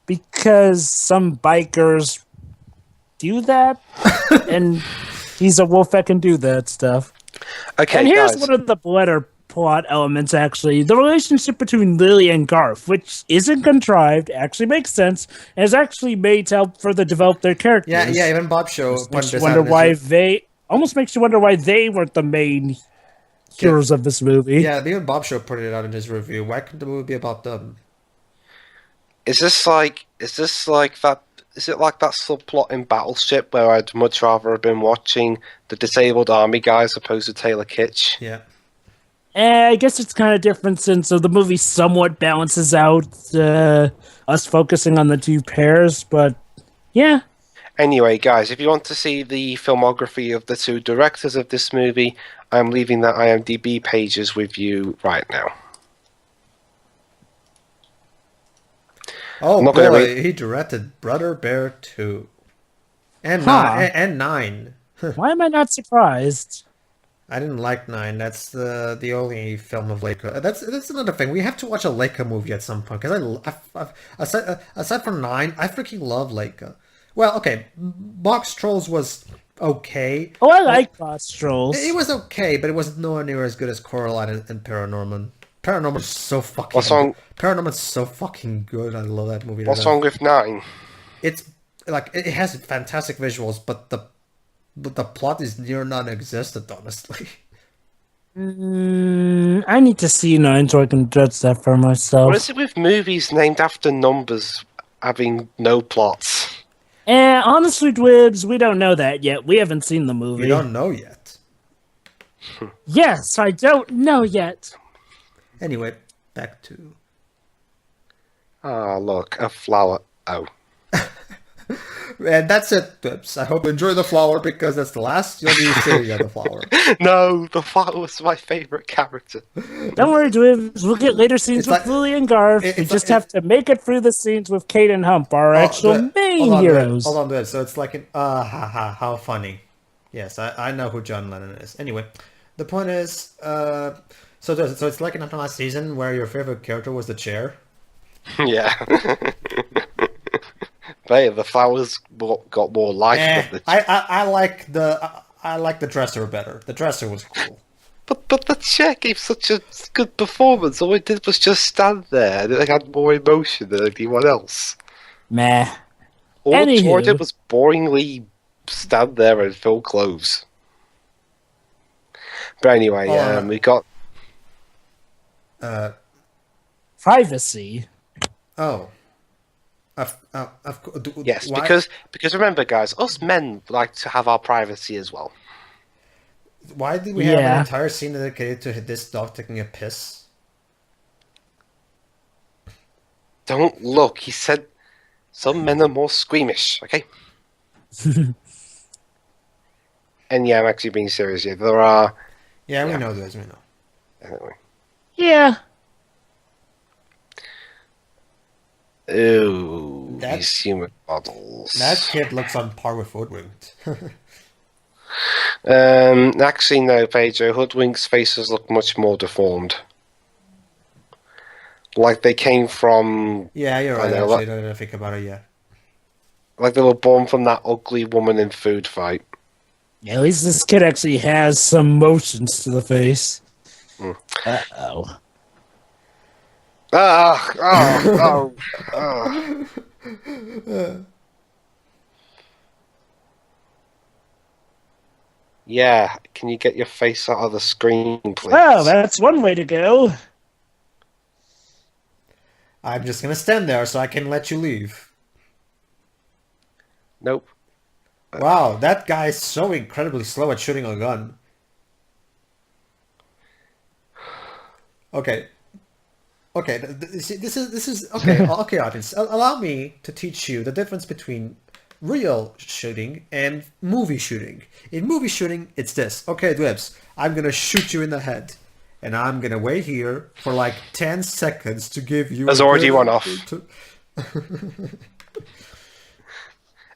Because some bikers do that, and he's a wolf that can do that stuff. Okay, and here's guys. one of the better plot elements, actually. The relationship between Lily and Garth, which isn't contrived, actually makes sense, and is actually made to help further develop their characters. Yeah, even Bob Show Almost makes you wonder why they weren't the main heroes of this movie. Yeah, even Bob Show put it out in his review. Why couldn't the movie be about them? Is this like that? Is it like that subplot in Battleship where I'd much rather have been watching the disabled army guy as opposed to Taylor Kitsch? Yeah. I guess it's kind of different since the movie somewhat balances out us focusing on the two pairs, but yeah. Anyway, guys, if you want to see the filmography of the two directors of this movie, I'm leaving the IMDb pages with you right now. Oh I'm not boy, gonna read- he directed Brother Bear 2. And Huh. 9. Why am I not surprised? I didn't like 9. That's the only film of Leica. That's another thing. We have to watch a Leica movie at some point because aside from 9, I freaking love Leica. Well, okay, Box Trolls was okay. Oh, I like Boss Trolls. It was okay, but it was nowhere near as good as Coraline and Paranorman. Paranorman's so fucking wrong? good. Paranorman's so fucking good. I love that movie. What's wrong with 9? It's like it has fantastic visuals, but the plot is near non-existent, honestly. I need to see 9 so I can judge that for myself. What is it with movies named after numbers having no plots? Honestly, Dwibs, we don't know that yet. We haven't seen the movie. We don't know yet. Yes, I don't know yet. Anyway, back to... Ah, look, a flower. Oh. And that's it, Pips. I hope you enjoy the flower because that's the last you'll be seeing of the flower. No, the flower was my favourite character. Don't worry, Dwibs. We'll get later scenes It's with like- Lily and Garth. We it's just like- have to make it through the scenes with Kate and Hump, our actual main hold on, heroes. Hold on to it. So it's like an how funny. Yes, I know who John Lennon is. Anyway, the point is, so it's like in the last season where your favorite character was the chair. Yeah. But yeah, the flowers got more life than the I like the dresser better. The dresser was cool. But the chair gave such a good performance. All it did was just stand there. It had more emotion than anyone else. Meh. All Anywho. it did was boringly stand there and fill clothes. But anyway, we got... Privacy. Oh. Yes, why- because remember, guys, us men like to have our privacy as well. Why did we have Yeah. an entire scene dedicated to this dog taking a piss? Don't look, he said some men are more squeamish, okay? And yeah, I'm actually being serious here. There are... Yeah, we Yeah. know this, we know. Anyway. Yeah. Ooh, That- these human models. That kid looks on par with Hoodwinked. Actually, no, Pedro. Hoodwink's faces look much more deformed. Like they came from... Yeah, you're I right, know, actually, now that I think about it, yeah. Like they were born from that ugly woman in Food Fight. Yeah, at least this kid actually has some motions to the face. Mm. Uh-oh. Oh. Yeah, can you get your face out of the screen, please? Well, that's one way to go. I'm just gonna stand there so I can let you leave. Nope. Wow, that guy's so incredibly slow at shooting a gun. Okay. Okay, this is okay. Okay, audience, allow me to teach you the difference between real shooting and movie shooting. In movie shooting, it's this. Okay, Dwebs, I'm gonna shoot you in the head, and I'm gonna wait here for like 10 seconds to give you. There's already one off.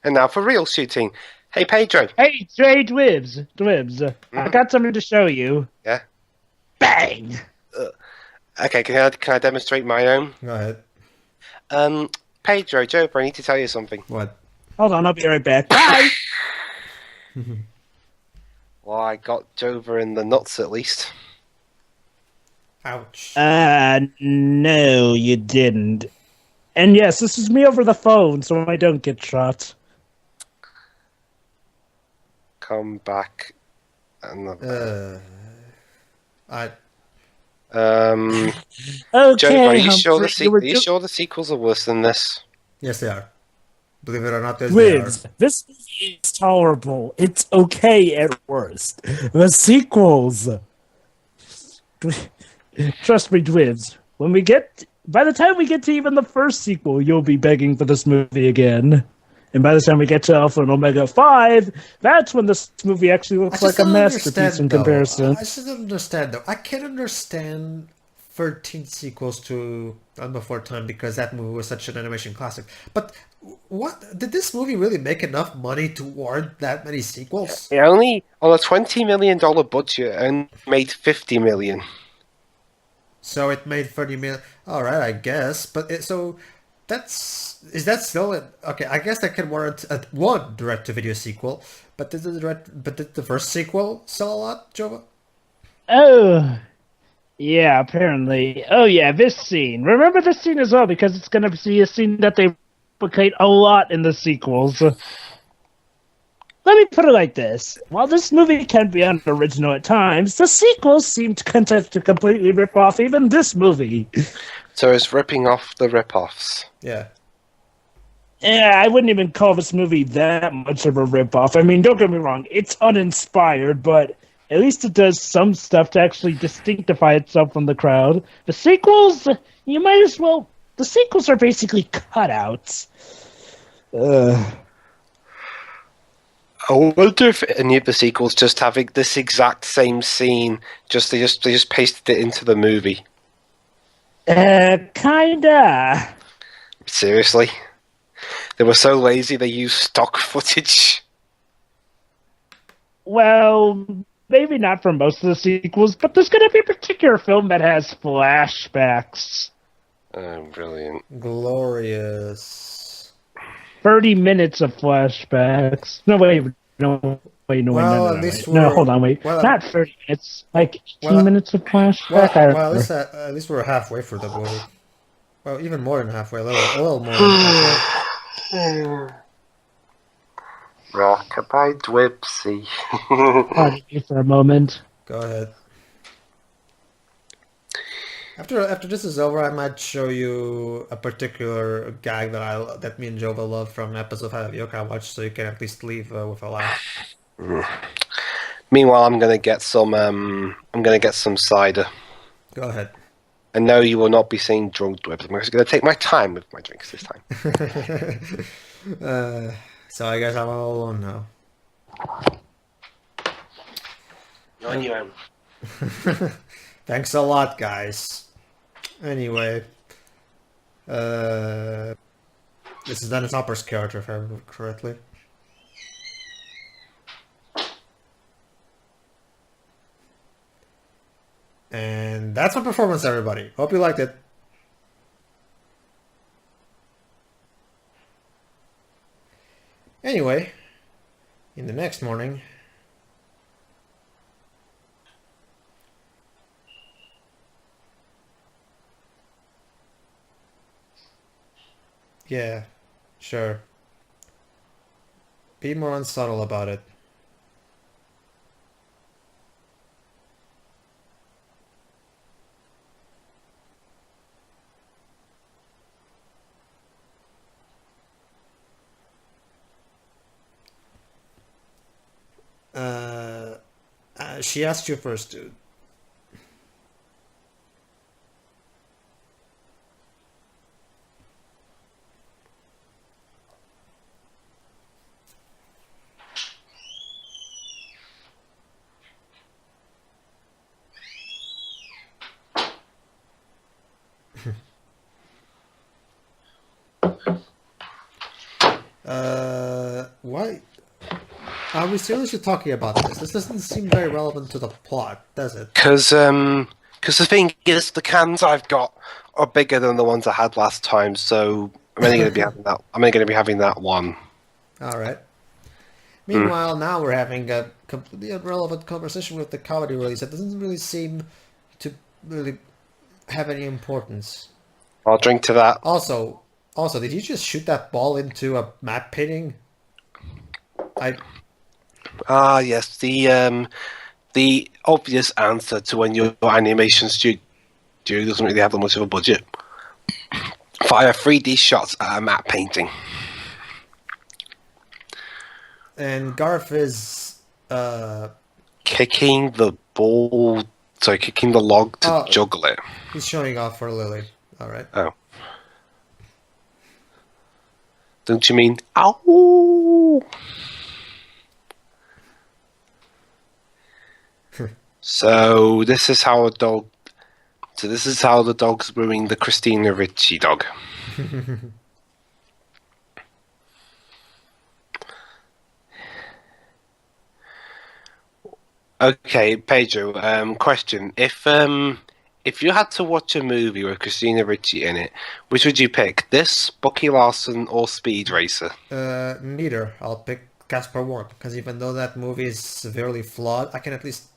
And now for real shooting. Hey, Pedro. Hey, Dwibs. I got something to show you. Yeah. Bang! Okay, can I demonstrate my own? Go ahead. Pedro, Joper, I need to tell you something. What? Hold on, I'll be right back. Bye! Well, I got Jover in the nuts at least. Ouch. No, you didn't. And yes, this is me over the phone, so I don't get shot. Come back. Another. Joe, Okay, are you sure Humphrey, are you sure the sequels are worse than this? Yes, they are. Believe it or not, yes, they are. Dwibs, this movie is tolerable. It's okay at worst. The sequels. Trust me, Dwibs. By the time we get to even the first sequel, you'll be begging for this movie again. And by the time we get to Alpha and Omega 5, that's when this movie actually looks like a masterpiece in comparison. I still don't understand, though. I can understand 13 sequels to On Before Time because that movie was such an animation classic. But what did this movie really make enough money to warrant that many sequels? It only, on a $20 million budget, and made $50 million. So it made 30 million. All right, I guess. But is that still okay? I guess that can warrant one direct-to-video sequel. But did the first sequel sell a lot, Jova? Oh, yeah, apparently. Oh, yeah, this scene. Remember this scene as well, because it's going to be a scene that they replicate a lot in the sequels. Let me put it like this. While this movie can be unoriginal at times, the sequels seem to content to completely rip off even this movie. So it's ripping off the rip-offs. Yeah. Yeah, I wouldn't even call this movie that much of a rip-off. I mean, don't get me wrong, it's uninspired, but at least it does some stuff to actually distinctify itself from the crowd. The sequels, you might as well... The sequels are basically cutouts. I wonder if any of the sequels just having this exact same scene, they just pasted it into the movie. Kinda. Seriously? They were so lazy they used stock footage. Well, maybe not for most of the sequels, but there's going to be a particular film that has flashbacks. Oh, brilliant. Glorious. 30 minutes of flashbacks. No, wait. No, Well, at least no, hold on, wait. well, not 30 minutes, like 18 minutes of flashback. At least we're halfway through the movie. Well, even more than halfway, a little more than halfway. Rockabye Dwipsy. Pardon me for a moment. Go ahead. After this is over, I might show you a particular gag that me and Jova love from an episode 5 of Yokai Watch, so you can at least leave with a laugh. Meanwhile, I'm gonna get some cider. Go ahead. And no, you will not be seeing drunk Dwibs. I'm just gonna take my time with my drinks this time. So I guess I'm all alone now. On your own. Thanks a lot, guys. Anyway, this is Dennis Hopper's character, if I remember correctly. And that's my performance, everybody. Hope you liked it. Anyway, in the next morning... Yeah, sure. Be more unsubtle about it. She asked you first, dude. Why are we seriously talking about this? This doesn't seem very relevant to the plot, does it? Because the thing is, the cans I've got are bigger than the ones I had last time, so I'm only going to be having that. I'm only going to be having that one. All right. Meanwhile, now we're having a completely irrelevant conversation with the comedy release. It doesn't really seem to really have any importance. I'll drink to that. Also, did you just shoot that ball into a map painting? Yes. The the obvious answer to when your animation studio doesn't really have that much of a budget. Fire 3D shots at a matte painting. And Garth is Kicking the log to juggle it. he's showing off for Lily. All right. Oh. Don't you mean, ow? So this is how the dog's brewing the Christina Ricci dog. Okay, Pedro. Question: If you had to watch a movie with Christina Ricci in it, which would you pick? This, Bucky Larson, or Speed Racer? Neither. I'll pick Casper Warp because even though that movie is severely flawed, I can at least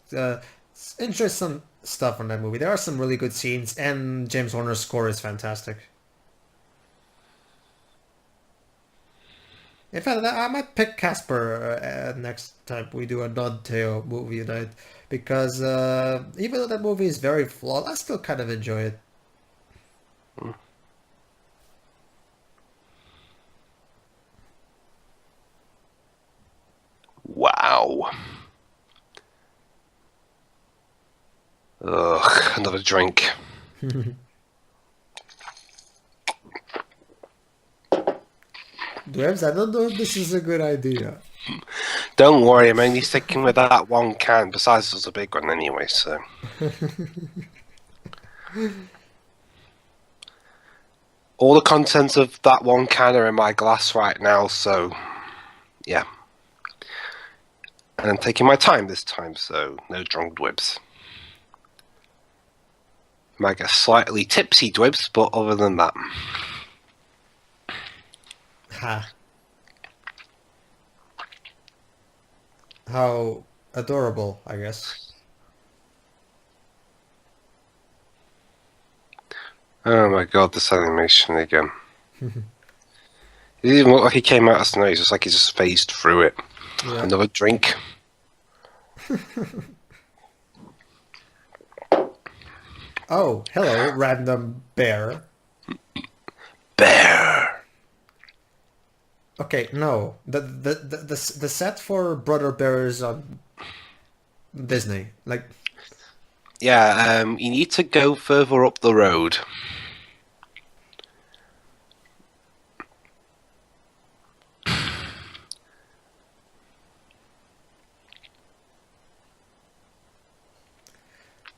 enjoy some stuff from that movie. There are some really good scenes, and James Horner's score is fantastic. In fact, I might pick Casper next time we do a Dog-Tale movie night, because even though that movie is very flawed, I still kind of enjoy it. Wow. Ugh, another drink. Dwebs, I don't know if this is a good idea. Don't worry, I'm only sticking with that one can. Besides, there's a big one anyway, so. All the contents of that one can are in my glass right now, so yeah. And I'm taking my time this time, so no drunk Dwebs. Might get slightly tipsy Dwebs, but other than that. Ha. How adorable, I guess. Oh my god, this animation again. It didn't even look like he came out of snow, it's just like he just phased through it. Yeah. Another drink. Oh, hello, random bear. Bear! Okay, no. The set for Brother Bear is on Disney. Like, Yeah, you need to go further up the road.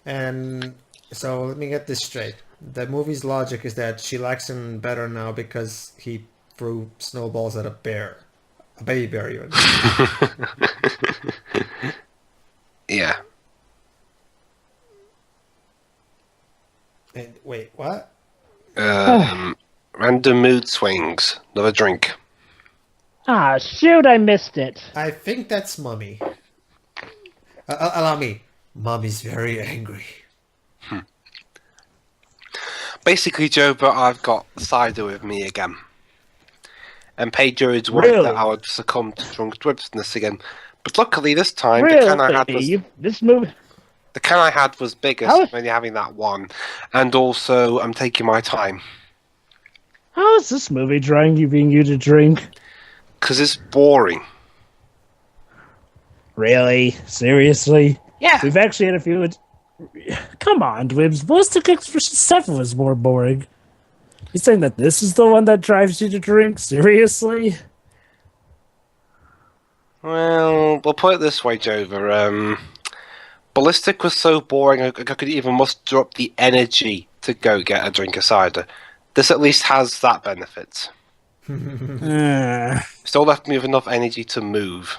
and so let me get this straight. The movie's logic is that she likes him better now because he threw snowballs at a bear. A baby bear, even. Yeah. And, wait, what? Random mood swings. Another drink. Ah, shoot, I missed it. I think that's Mummy. Allow me. Mummy's very angry. Basically, Joe, but I've got cider with me again. And Pedro is worried Really? that I would succumb to drunk dribsness again. But luckily this time, Really? the can I had was... This movie... The can I had was bigger, How so is- I'm only having that one. And also, I'm taking my time. How is this movie driving you to drink? Because it's boring. Really? Seriously? Yeah. We've actually had a few... Come on, Dwibs. Ballistic Expression 7 was more boring. You saying that this is the one that drives you to drink? Seriously? Well, we'll put it this way, Jover. Ballistic was so boring, I could even muster up the energy to go get a drink of cider. This at least has that benefit. Still left me with enough energy to move.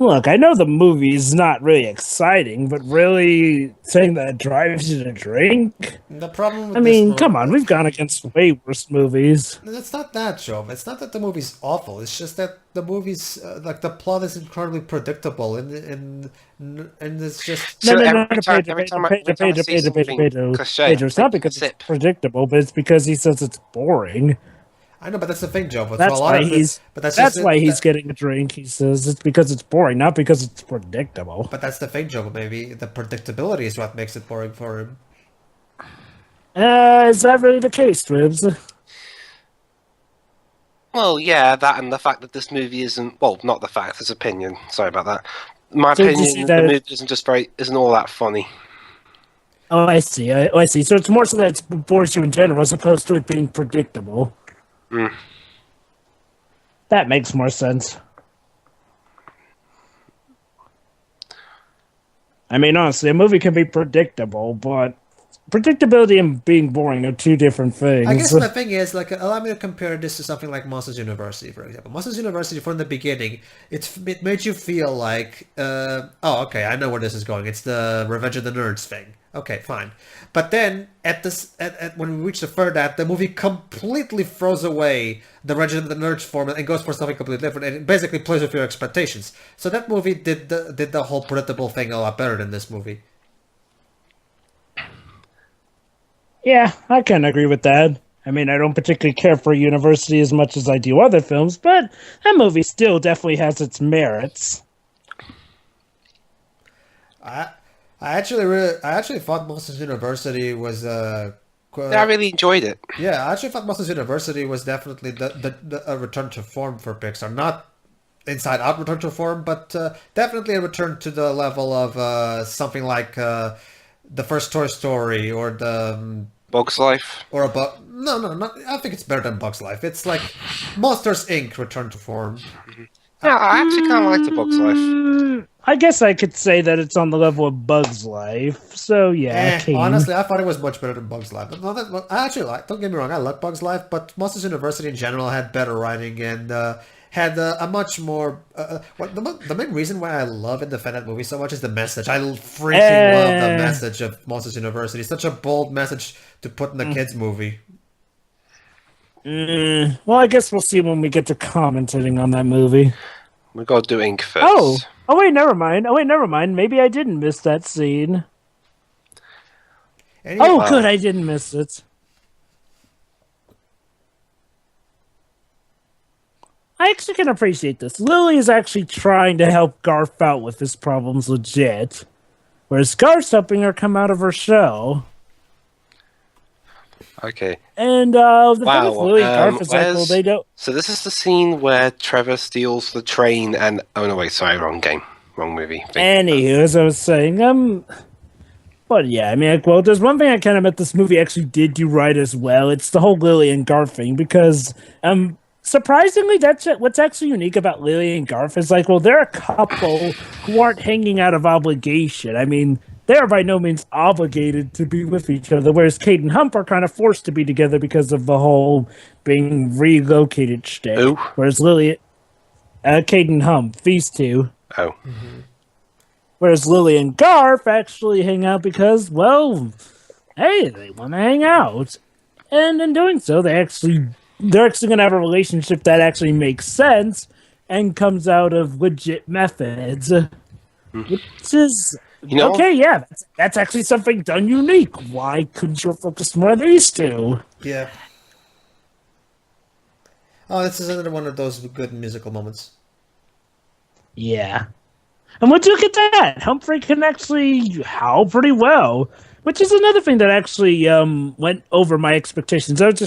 Look, I know the movie is not really exciting, but really saying that it drives you to drink? The problem with I this mean, movie- come on, we've gone against way worse movies. It's not that, Joe. It's not that the movie's awful. It's just that the movie's like the plot is incredibly predictable, and it's just No, every time I see something Pedro, cliche, it's not because sip. it's predictable, but it's because he says it's boring. I know, but that's the thing, Joe. But That's a lot why of he's. but that's That's just why it, he's getting a drink. He says it's because it's boring, not because it's predictable. But that's the thing, Joe. Maybe the predictability is what makes it boring for him. Is that really the case, Twibs? Well, yeah, that and the fact that this movie isn't. Well, not the fact. His opinion. Sorry about that. My So did you see opinion, that- the movie isn't all that funny. Oh, I see. I see. So it's more so that it bores you in general, as opposed to it being predictable. Mm. That makes more sense. I mean, honestly, a movie can be predictable, but predictability and being boring are two different things. I guess the thing is, like, allow me to compare this to something like Monsters University, for example. Monsters University, from the beginning, it made you feel like, oh, okay, I know where this is going. It's the Revenge of the Nerds thing. Okay, fine. But then, when we reach the third act, the movie completely throws away the Regiment of the Nerds format and goes for something completely different, and it basically plays with your expectations. So that movie did the whole predictable thing a lot better than this movie. Yeah, I can agree with that. I mean, I don't particularly care for University as much as I do other films, but that movie still definitely has its merits. I actually thought Monsters University was Yeah, I really enjoyed it. yeah, I actually thought Monsters University was definitely a return to form for Pixar. Not inside out return to form, but definitely a return to the level of something like the first Toy Story or the Bugs Life. or a no, I think it's better than Bugs Life. It's like Monsters Inc. return to form. Yeah, I actually kind of like the Bugs Life. I guess I could say that it's on the level of Bug's Life. So yeah, Kane. Honestly, I thought it was much better than Bugs Life. But I actually like. Don't get me wrong, I like Bugs Life, but Monsters University in general had better writing and had a much more. The main reason why I love and defend that movie so much is the message. I freaking love the message of Monsters University. It's such a bold message to put in a kids movie. Well, I guess we'll see when we get to commentating on that movie. We gotta do Ink first. Oh wait, never mind. Maybe I didn't miss that scene. Anyway, Good, I didn't miss it. I actually can appreciate this. Lily is actually trying to help Garth out with his problems legit, whereas Garth's helping her come out of her shell. Okay. And the thing with Lily and Garth is like, well, they don't. So this is the scene where Trevor steals the train and... Oh, no, wait, sorry, wrong game. Wrong movie. Anywho, as I was saying, but yeah, I mean, like, well, there's one thing I kind of meant this movie actually did do right as well. It's the whole Lily and Garth thing, because, surprisingly, that's what's actually unique about Lily and Garth is like, well, they're a couple who aren't hanging out of obligation. I mean, they are by no means obligated to be with each other, whereas Kate and Hump are kind of forced to be together because of the whole being relocated shtick. Who? Whereas Lily, Kate and Hump, these two. Oh. Mm-hmm. Whereas Lily and Garth actually hang out because, well, hey, they want to hang out. And in doing so, they're actually going to have a relationship that actually makes sense and comes out of legit methods. Which is... You know, okay, yeah, that's actually something done unique. Why couldn't you have focused more on these two? Yeah. Oh, this is another one of those good musical moments. Yeah. And would you look at that? Humphrey can actually howl pretty well, which is another thing that actually went over my expectations. I was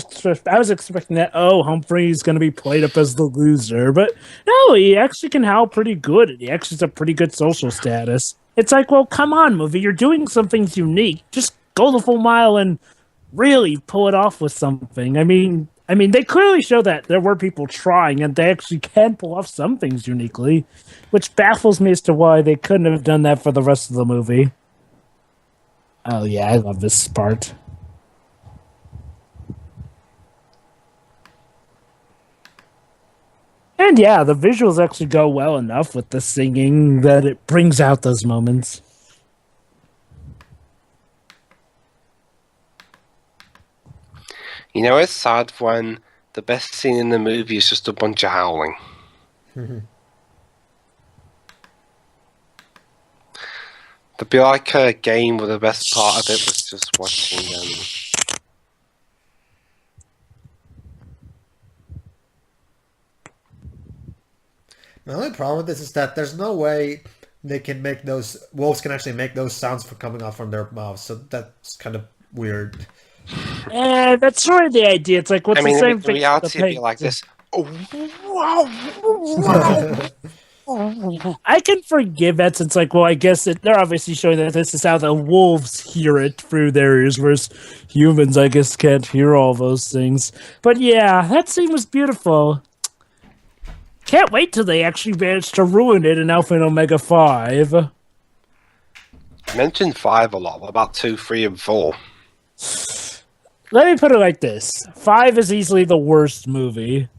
expecting that, Humphrey's going to be played up as the loser, but no, he actually can howl pretty good, and he actually has a pretty good social status. It's like, well, come on, movie, you're doing something unique. Just go the full mile and really pull it off with something. I mean, they clearly show that there were people trying, and they actually can pull off some things uniquely, which baffles me as to why they couldn't have done that for the rest of the movie. Oh yeah, I love this part. And yeah, the visuals actually go well enough with the singing that it brings out those moments. You know, it's sad when the best scene in the movie is just a bunch of howling. There'd be like a game where the best part of it was just watching The only problem with this is that there's no way they can make those wolves can actually make those sounds for coming out from their mouths. So that's kind of weird. And that's sort of the idea. It's like, what's I mean, the same the thing? reality would be like this. I can forgive that since, like, well, I guess they're obviously showing that this is how the wolves hear it through their ears, whereas humans, I guess, can't hear all those things. But yeah, that scene was beautiful. Can't wait till they actually manage to ruin it in Alpha and Omega 5. I mentioned 5 a lot. What about 2, 3, and 4? Let me put it like this. 5 is easily the worst movie.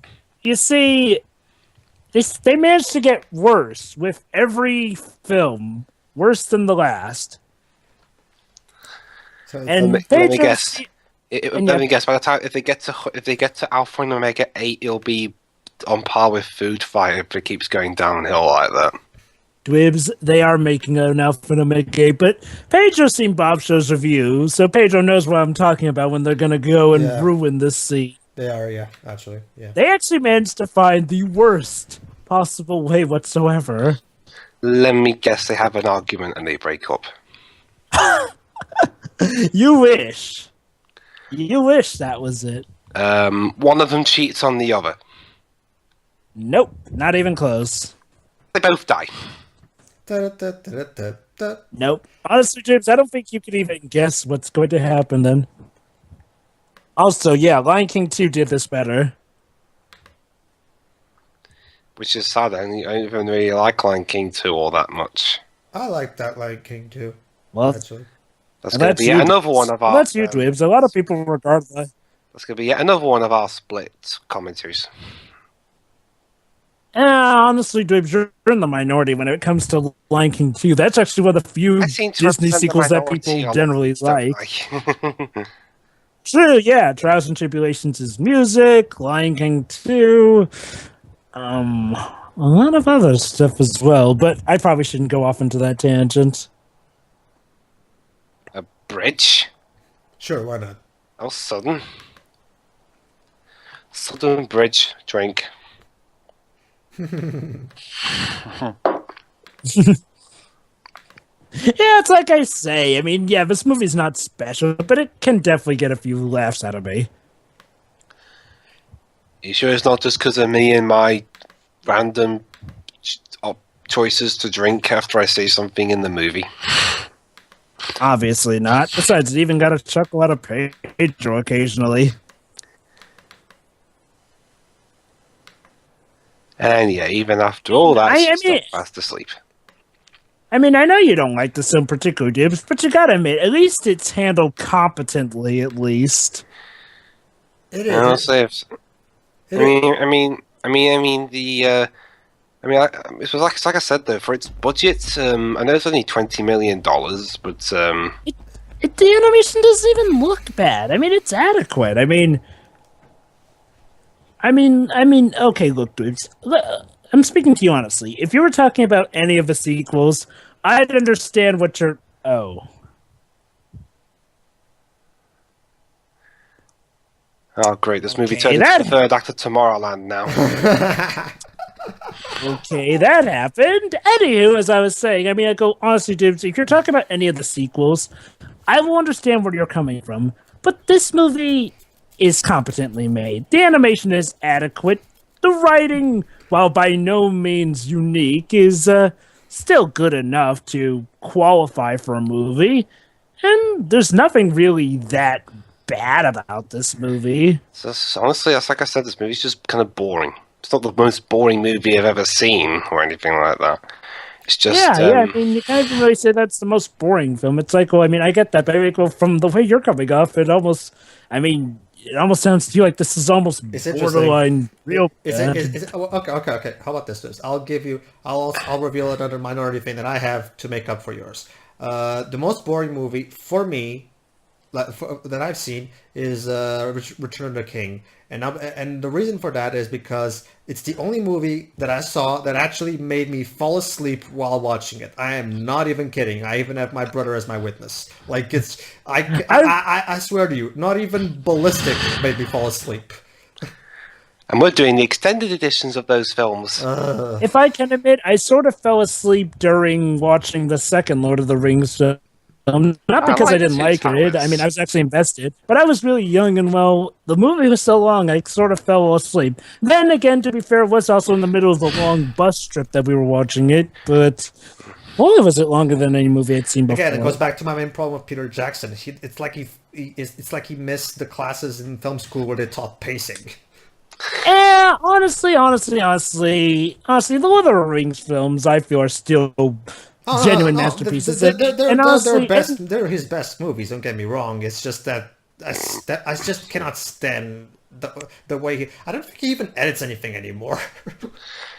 You see, they managed to get worse with every film. Worse than the last. So And Let they me just- guess. and Let yeah. me guess. By the time if they get to Alpha and Omega 8, it'll be on par with Food Fight if it keeps going downhill like that. Dwibs, they are making an Alpha and Omega, but Pedro's seen Bob Show's review, so Pedro knows what I'm talking about when they're going to go and Yeah. ruin this scene. they are, yeah, actually, yeah. They actually managed to find the worst possible way whatsoever. Let me guess. They have an argument and they break up. You wish. You wish that was it. One of them cheats on the other. Nope, not even close. They both die. Da-da-da-da-da-da. Nope. Honestly, James, I don't think you could even guess what's going to happen then. Also, yeah, Lion King 2 did this better. Which is sad. I don't even really like Lion King 2 all that much. I like that Lion King too, Well, actually. That's going to be yet another one of our. That's you, Dwibs. A lot of people regard that. That's going to be yet another one of our split commentaries. Honestly, Dwibs, you're in the minority when it comes to Lion King 2. That's actually one of the few I seem to Disney represent the sequels that minority people on generally this, don't like. I? True, yeah. Trials and Tribulations is music. Lion King 2. A lot of other stuff as well, but I probably shouldn't go off into that tangent. A bridge? Sure, why not? Oh, sudden. Sudden bridge drink. Yeah, it's like I say. I mean, yeah, this movie's not special, but it can definitely get a few laughs out of me. You sure it's not just because of me and my random choices to drink after I say something in the movie? Obviously not. Besides, it even got a chuckle out of Pedro occasionally. And yeah, even after all that, I she's mean- not fast asleep. I mean, I know you don't like this in particular, Dibs, but you gotta admit, at least it's handled competently, at least. It And I'll is. say, if, It I is. mean, it's like I said though, for its budget, I know it's only $20 million, but The animation doesn't even look bad. I mean, it's adequate. I mean, okay, look, dudes. I'm speaking to you honestly. If you were talking about any of the sequels, I'd understand what you're. Oh. oh great, this movie Okay, turned into that- the third act of Tomorrowland now. Okay, that happened. Anywho, as I was saying, I mean, I go, honestly, dudes, if you're talking about any of the sequels, I will understand where you're coming from. But this movie is competently made. The animation is adequate. The writing, while by no means unique, is still good enough to qualify for a movie. And there's nothing really that bad about this movie. Honestly, that's like I said, this movie's just kind of boring. It's not the most boring movie I've ever seen or anything like that. It's just Yeah, I mean, you can't even really say that's the most boring film. It's like, well, I mean, I get that, but I mean, well, from the way you're coming off, it almost sounds to you like this is almost It's interesting. borderline real. Is bad. it, okay. How about this? I'll reveal another minority thing that I have to make up for yours. The most boring movie for me that I've seen is Return of the King, and the reason for that is because it's the only movie that I saw that actually made me fall asleep while watching it. I am not even kidding. I even have my brother as my witness. Like I swear to you, not even Ballistic made me fall asleep. And we're doing the extended editions of those films. If I can admit, I sort of fell asleep during watching the second Lord of the Rings film. Not because I didn't like it. I mean, I was actually invested, but I was really young, and well, the movie was so long, I sort of fell asleep. Then again, to be fair, it was also in the middle of the long bus trip that we were watching it, but only was it longer than any movie I'd seen before. Again, it goes back to my main problem with Peter Jackson. It's like he missed the classes in film school where they taught pacing. Honestly, the Lord of the Rings films I feel are still genuine masterpieces. They're his best movies. Don't get me wrong. It's just that I just cannot stand the way I don't think he even edits anything anymore.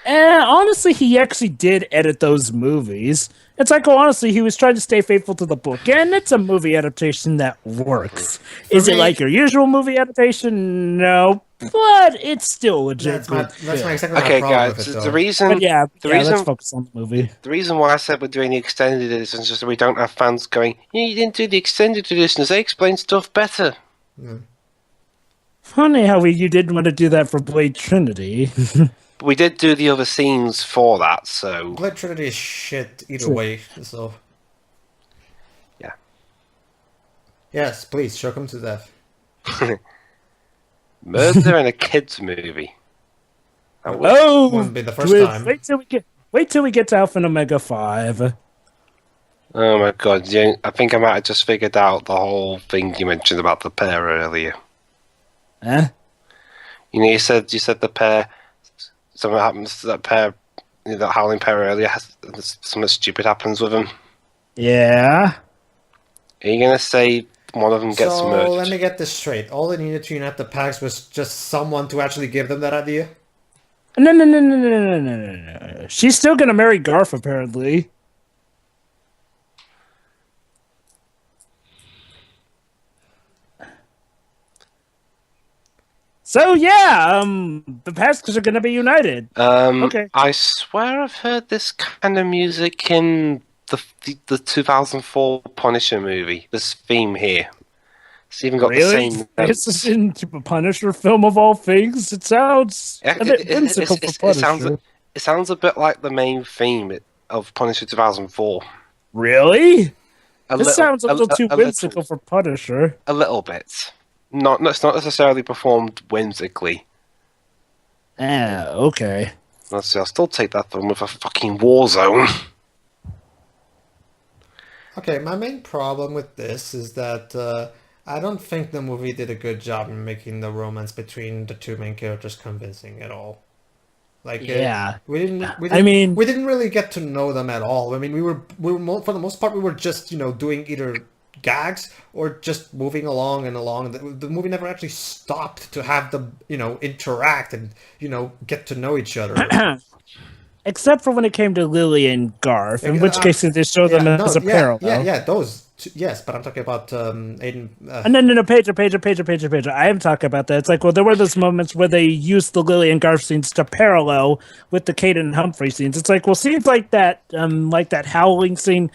Honestly, he actually did edit those movies. It's like, honestly, he was trying to stay faithful to the book, and it's a movie adaptation that works. Is it like your usual movie adaptation? No, but it's still legit. That's my exactly okay, my problem guys. with it, The reason, let's focus on the movie. The reason why I said we're doing the extended editions is just so we don't have fans going, you didn't do the extended editions. They explain stuff better. Funny how you didn't want to do that for Blade Trinity. We did do the other scenes for that, so... Blade Trinity is shit either way, so... Yeah. Yes, please, shock him to death. Murder in a kids' movie. Wouldn't be the first time. Wait till we get to Alpha and Omega 5. Oh my god, yeah, I think I might have just figured out the whole thing you mentioned about the pair earlier. Huh? You know, you said the pair... Something happens to that pair, that howling pair earlier. Something stupid happens with them. Yeah. Are you gonna say one of them gets murdered? So let me get this straight. All they needed to unite the packs was just someone to actually give them that idea. No. She's still gonna marry Garth, apparently. So yeah, the Paskers are gonna be united. Okay. I swear I've heard this kind of music in the 2004 Punisher movie. This theme here. It's even got the same notes. This is in a Punisher film of all things. It sounds a bit whimsical for Punisher. It sounds a bit like the main theme of Punisher 2004. Really? This sounds a little too whimsical for Punisher. A little bit. It's not necessarily performed whimsically. Okay. Let's see, I'll still take that film with a fucking war zone. Okay, my main problem with this is that I don't think the movie did a good job in making the romance between the two main characters convincing at all. Like, we didn't really get to know them at all. I mean, we were for the most part we were just doing either gags or just moving along. The movie never actually stopped to have them interact and get to know each other. Except for when it came to Lily and Garth, in which case they show them as a parallel. Those yes, but I'm talking about Aiden. No, Pedro. I am talking about that. It's like, well, there were those moments where they used the Lily and Garth scenes to parallel with the Caden and Humphrey scenes. It's like, well, scenes like that howling scene.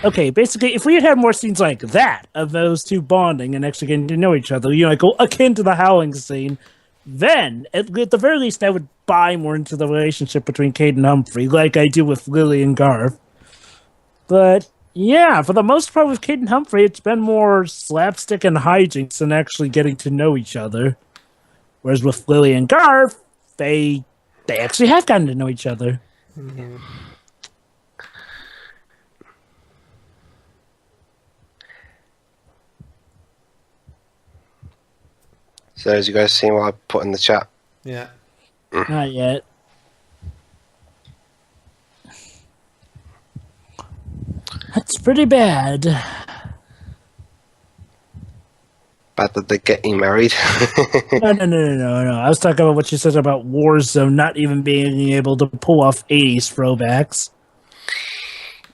Basically, if we had had more scenes like that of those two bonding and actually getting to know each other, akin to the howling scene, then at the very least I would buy more into the relationship between Caden and Humphrey, like I do with Lily and Garth. But yeah, for the most part with Caden and Humphrey, it's been more slapstick and hijinks than actually getting to know each other. Whereas with Lily and Garth, they actually have gotten to know each other. Mm-hmm. So, as you guys seen what I put in the chat? Yeah. Not yet. That's pretty bad. Bad that they're getting married. No. I was talking about what you said about Warzone not even being able to pull off 80s throwbacks.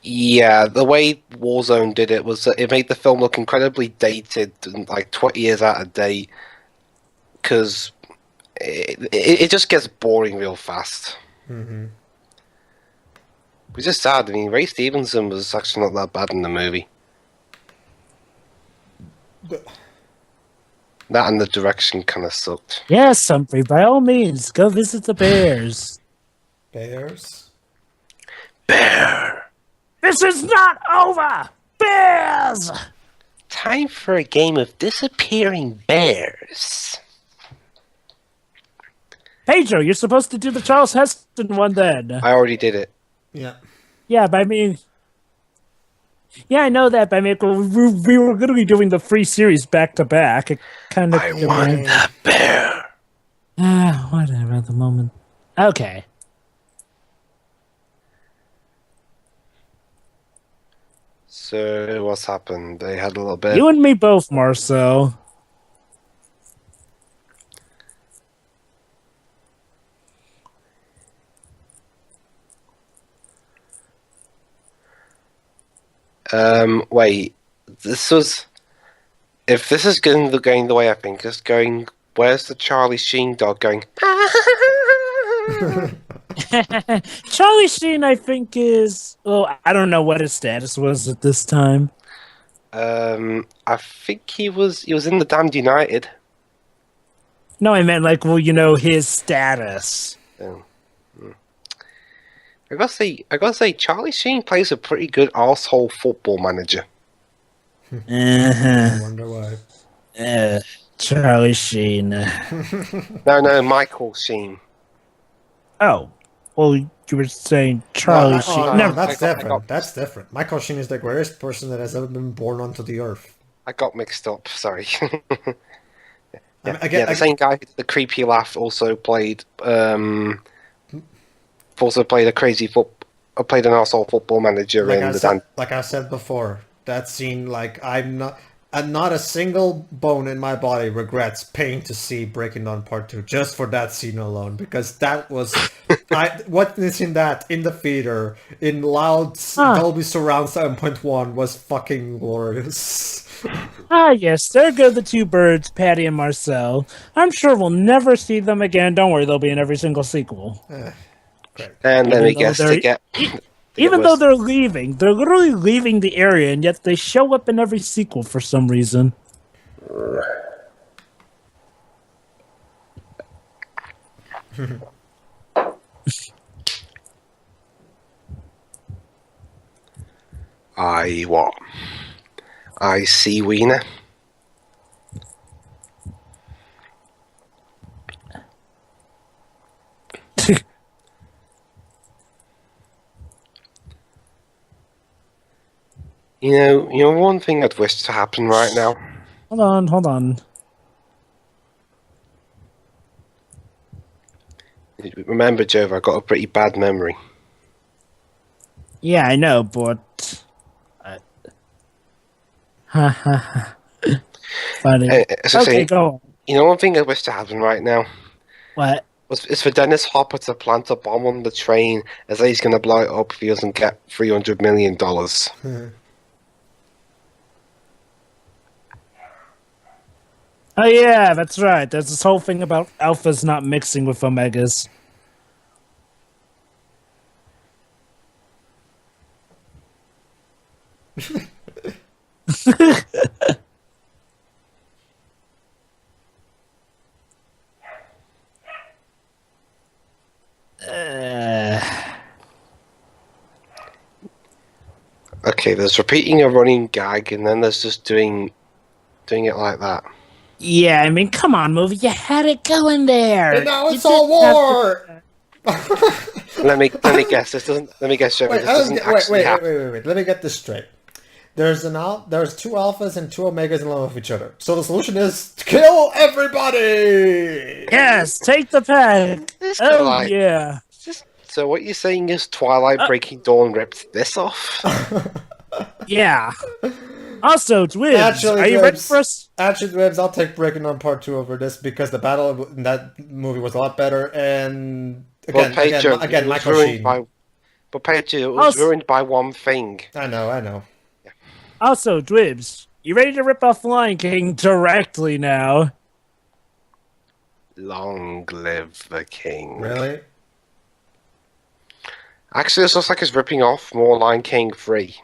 Yeah, the way Warzone did it was that it made the film look incredibly dated and like 20 years out of date. Because it just gets boring real fast. Mm-hmm. Which is sad. I mean, Ray Stevenson was actually not that bad in the movie. That and the direction kind of sucked. Yes, Humphrey, by all means, go visit the bears. Bears? Bear! This is not over! Bears! Time for a game of disappearing bears. Pedro, you're supposed to do the Charles Heston one then. I already did it. Yeah. Yeah, but I mean... Yeah, I know that, but I mean, we were going to be doing the free series back-to-back. It kind of... I want the bear. Whatever at the moment. Okay. So, what's happened? They had a little bit... You and me both, Marcel. Wait. This was... If this is going the way I think it's going, where's the Charlie Sheen dog going? Charlie Sheen, I think, is... Well, I don't know what his status was at this time. I think he was in the Damned United. No, I meant, like, well, you know, his status. I gotta say, Charlie Sheen plays a pretty good arsehole football manager. I wonder why. Charlie Sheen. No, Michael Sheen. Oh. Well, you were saying Charlie Sheen. No, Never. that's different. That's different. Michael Sheen is the greatest person that has ever been born onto the earth. I got mixed up, sorry. The same guy who did the creepy laugh also played a crazy played an arsehole football manager in the Dan. Like I said before, that scene, like not a single bone in my body regrets paying to see Breaking Dawn Part 2 just for that scene alone, because that was witnessing that in the theater in loud Dolby Surround 7.1 was fucking glorious. Yes, there go the two birds, Patty and Marcel. I'm sure we'll never see them again. Don't worry, they'll be in every single sequel. Great. And let me guess, Even though they're leaving, they're literally leaving the area, and yet they show up in every sequel for some reason. I see Wiener. You know, one thing I'd wish to happen right now. Hold on. Remember, Jove, I got a pretty bad memory. Yeah, I know, but... Funny. Okay, go on. You know one thing I wish to happen right now? What? It's for Dennis Hopper to plant a bomb on the train as he's going to blow it up if he doesn't get $300 million. Oh yeah, that's right. There's this whole thing about alphas not mixing with omegas. Okay, there's repeating a running gag, and then there's just doing it like that. Yeah, I mean, come on, movie. You had it going there. And now it's all war. Let me guess. This doesn't. Let me guess, Trevor. Wait. Let me get this straight. There's two alphas and two omegas in love with each other. So the solution is to kill everybody. Yes, take the pack. Oh yeah. So what you're saying is Twilight Breaking Dawn ripped this off? Yeah. Also, Dwibs, are you ready for us? Actually, Dwibs, I'll take Breaking Dawn Part 2 over this because the battle in that movie was a lot better. And again, Michael Sheen. But Pedro, it was ruined by one thing. I know. Yeah. Also, Dwibs, you ready to rip off Lion King directly now? Long live the king. Really? Actually, this looks like it's ripping off more Lion King 3.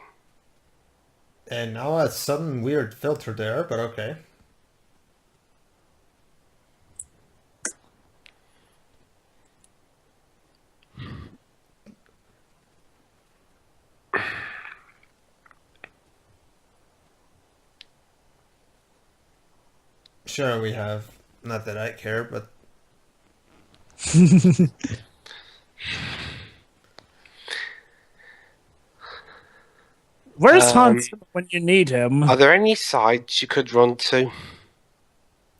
And now a sudden weird filter there, but okay. Sure, we have. Not that I care, but Where's Hans when you need him? Are there any sides you could run to?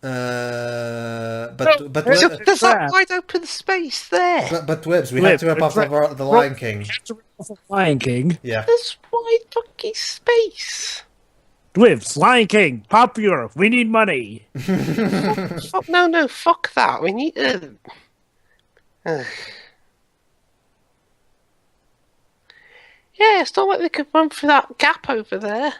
There's There's that crap. wide open space there. but Wibbs, we have to rip off the Lion King. Lion King. Yeah. There's wide fucking space. Dwibs, Lion King, popular. We need money. Fuck, no, fuck that. We need to. Yeah, it's not like they could run through that gap over there.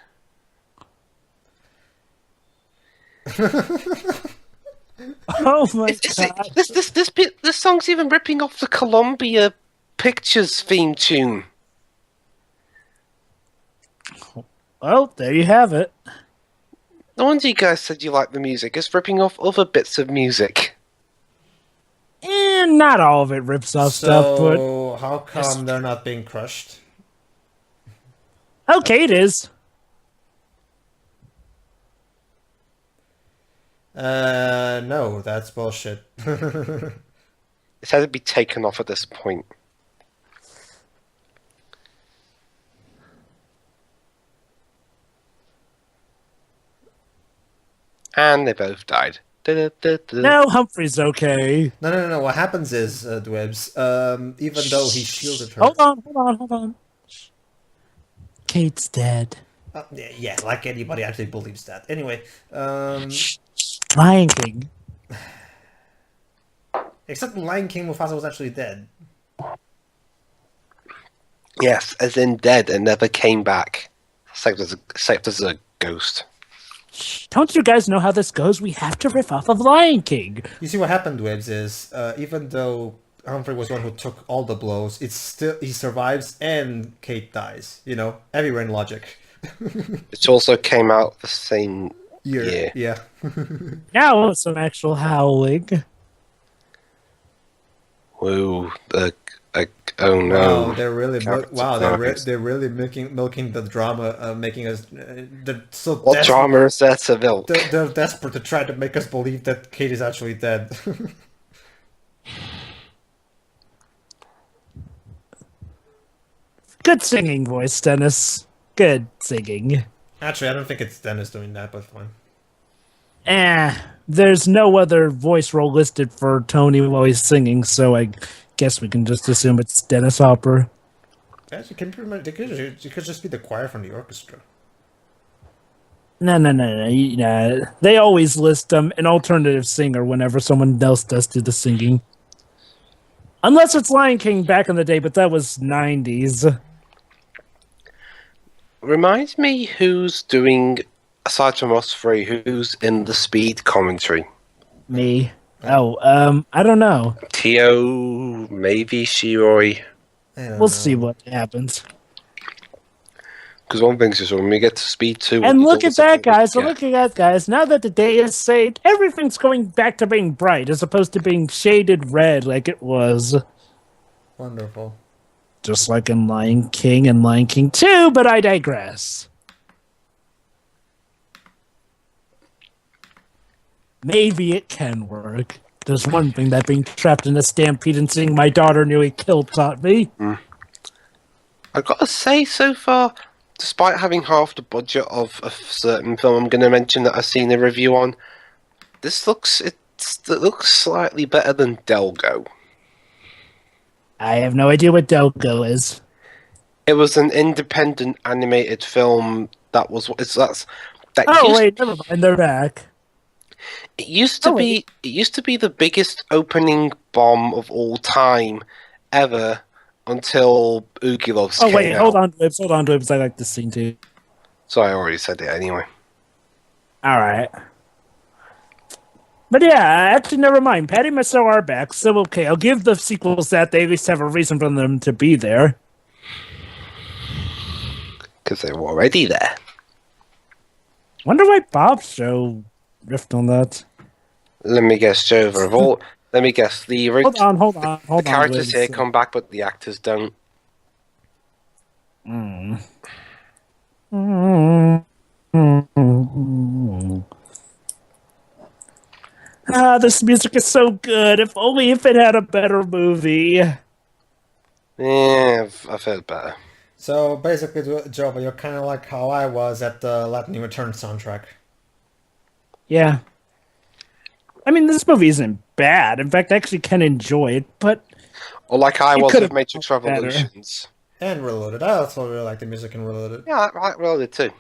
Oh my god! This song's even ripping off the Columbia Pictures theme tune. Well, there you have it. No wonder you guys said you like the music. It's ripping off other bits of music. And not all of it rips off stuff, but So how come they're not being crushed? okay, it is. No, that's bullshit. It's had to be taken off at this point. And they both died. No, Humphrey's okay. No. What happens is, Dwebs, even though he shielded her... Hold on. Kate's dead. Yeah, like anybody actually believes that. Anyway, Lion King. except Lion King Mufasa was actually dead. Yes, as in dead and never came back. Except as a ghost. Don't you guys know how this goes? We have to riff off of Lion King. You see what happened, Wibbs, is even though Humphrey was the one who took all the blows, it's still he survives and Kate dies. You know, everywhere in logic. It also came out the same year. Yeah. Now some actual howling. Whoa! Oh no! Wow, they're really they're really milking the drama, making us. They're so What drama is there to milk? They're desperate to try to make us believe that Kate is actually dead. Good singing voice, Dennis. Good singing. Actually, I don't think it's Dennis doing that, but fine. There's no other voice role listed for Tony while he's singing, so I guess we can just assume it's Dennis Hopper. Actually, it could just be the choir from the orchestra. No. They always list an alternative singer whenever someone else does do the singing. Unless it's Lion King back in the day, but that was 90s. Reminds me who's doing, aside from us three, who's in the speed commentary? Me. Oh, I don't know. Tio, maybe Shiroi. We'll see what happens. Because one thing's just when we get to speed 2... And look at that, guys. Look at that, guys. Now that the day is saved, everything's going back to being bright as opposed to being shaded red like it was. Wonderful. Just like in Lion King and Lion King 2, but I digress. Maybe it can work. There's one thing that being trapped in a stampede and seeing my daughter nearly killed taught me. I've got to say, so far, despite having half the budget of a certain film I'm going to mention that I've seen a review on, this looks slightly better than Delgo. I have no idea what Dogo is. It was an independent animated film that was Wait, never mind. They're back. It used to be the biggest opening bomb of all time ever until Oogie Loves came out. Hold on, Dwibs. I like this scene too. So I already said it anyway. Alright. But yeah, actually, never mind. Patty and Marcel are back, so okay. I'll give the sequels that they at least have a reason for them to be there. Because they were already there. Wonder why Bob's show riffed on that. Let me guess, Joe. Let me guess. Hold on. The characters here come back, but the actors don't. This music is so good. If only if it had a better movie. Yeah, I've heard better. So basically, Jova, you're kind of like how I was at the Lightning Return soundtrack. Yeah. I mean, this movie isn't bad. In fact, I actually can enjoy it, but Or like I It was could with have Matrix been better. Revolutions. And Reloaded. I also really like the music in Reloaded. Yeah, I really did too.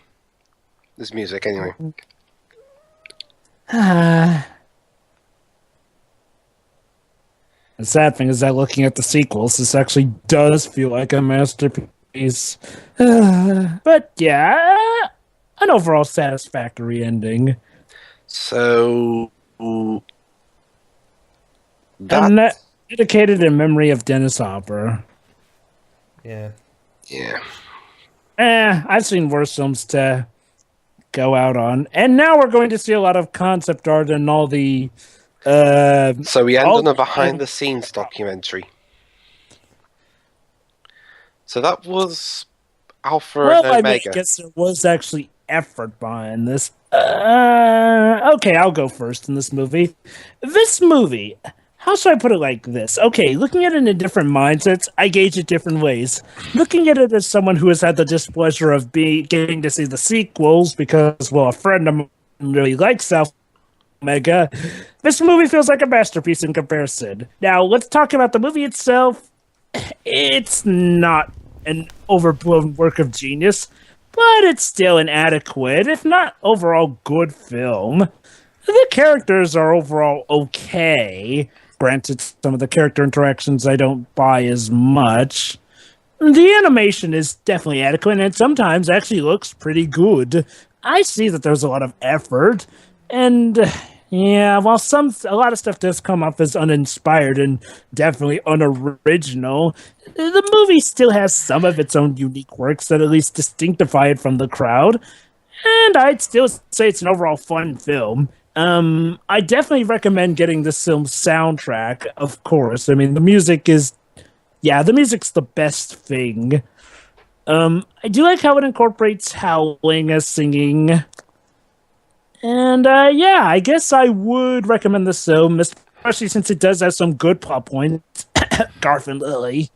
This music, anyway. the sad thing is that looking at the sequels, this actually does feel like a masterpiece. But yeah, an overall satisfactory ending. So And that, dedicated in memory of Dennis Hopper. Yeah. yeah. I've seen worse films to go out on. And now we're going to see a lot of concept art and all the So we end all on a the- behind-the-scenes documentary. So that was Alpha well, and I mean, Omega. I guess there was actually effort behind this. Okay, I'll go first in this movie. This movie, how should I put it like this? Okay, looking at it in different mindsets, I gauge it different ways. Looking at it as someone who has had the displeasure of getting to see the sequels because, well, a friend of mine really likes Alpha Omega, this movie feels like a masterpiece in comparison. Now, let's talk about the movie itself. It's not an overblown work of genius, but it's still an adequate, if not overall good film. The characters are overall okay. Granted, some of the character interactions I don't buy as much. The animation is definitely adequate, and sometimes actually looks pretty good. I see that there's a lot of effort, and yeah, while a lot of stuff does come off as uninspired and definitely unoriginal, the movie still has some of its own unique works that at least distinctify it from the crowd. And I'd still say it's an overall fun film. I definitely recommend getting this film's soundtrack, of course. I mean, the music's the best thing. I do like how it incorporates howling as singing. And yeah, I guess I would recommend this film, especially since it does have some good plot points. Garth and Lily.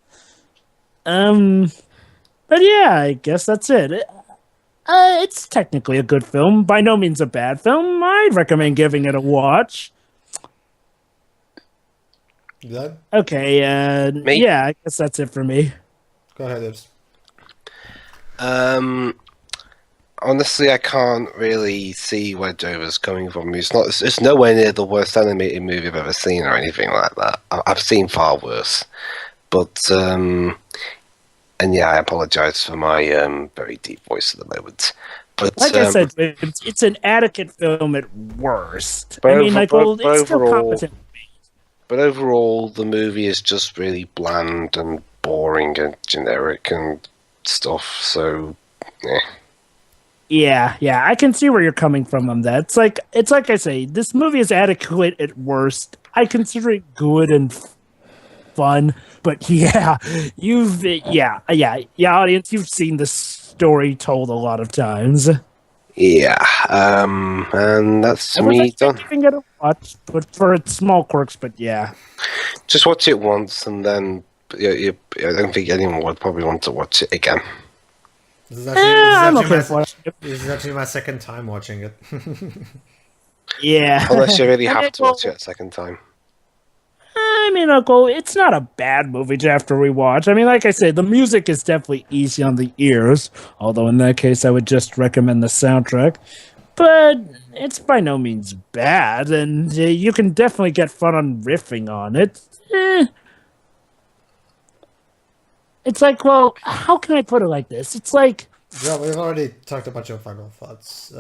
But yeah, I guess that's it. It's technically a good film, by no means a bad film. I'd recommend giving it a watch. Good? Okay, Me? yeah, I guess that's it for me. Go ahead, Ibs. Honestly, I can't really see where Dover's coming from. It's nowhere near the worst animated movie I've ever seen or anything like that. I've seen far worse. But and yeah, I apologize for my very deep voice at the moment. But Like I said, it's an adequate film at worst. But I mean, like, well, it's still overall- competent. But overall, the movie is just really bland and boring and generic and stuff. So, Yeah, I can see where you're coming from on that. It's like I say, this movie is adequate at worst. I consider it good and fun, but yeah, audience, you've seen this story told a lot of times. yeah. And that's I was me done. expecting it to watch, but for its small quirks, but yeah. Just watch it once, and then I don't think anyone would probably want to watch it again. This is actually, I'm okay with watching it. this is actually my second time watching it. Yeah. Unless you really And have it to watch will- it a second time. I mean, Uncle, it's not a bad movie to have to rewatch. I mean, like I said, the music is definitely easy on the ears, although in that case, I would just recommend the soundtrack. But it's by no means bad, and you can definitely get fun on riffing on it. It's like, well, how can I put it like this? It's like, Yeah, we've already talked about your final thoughts.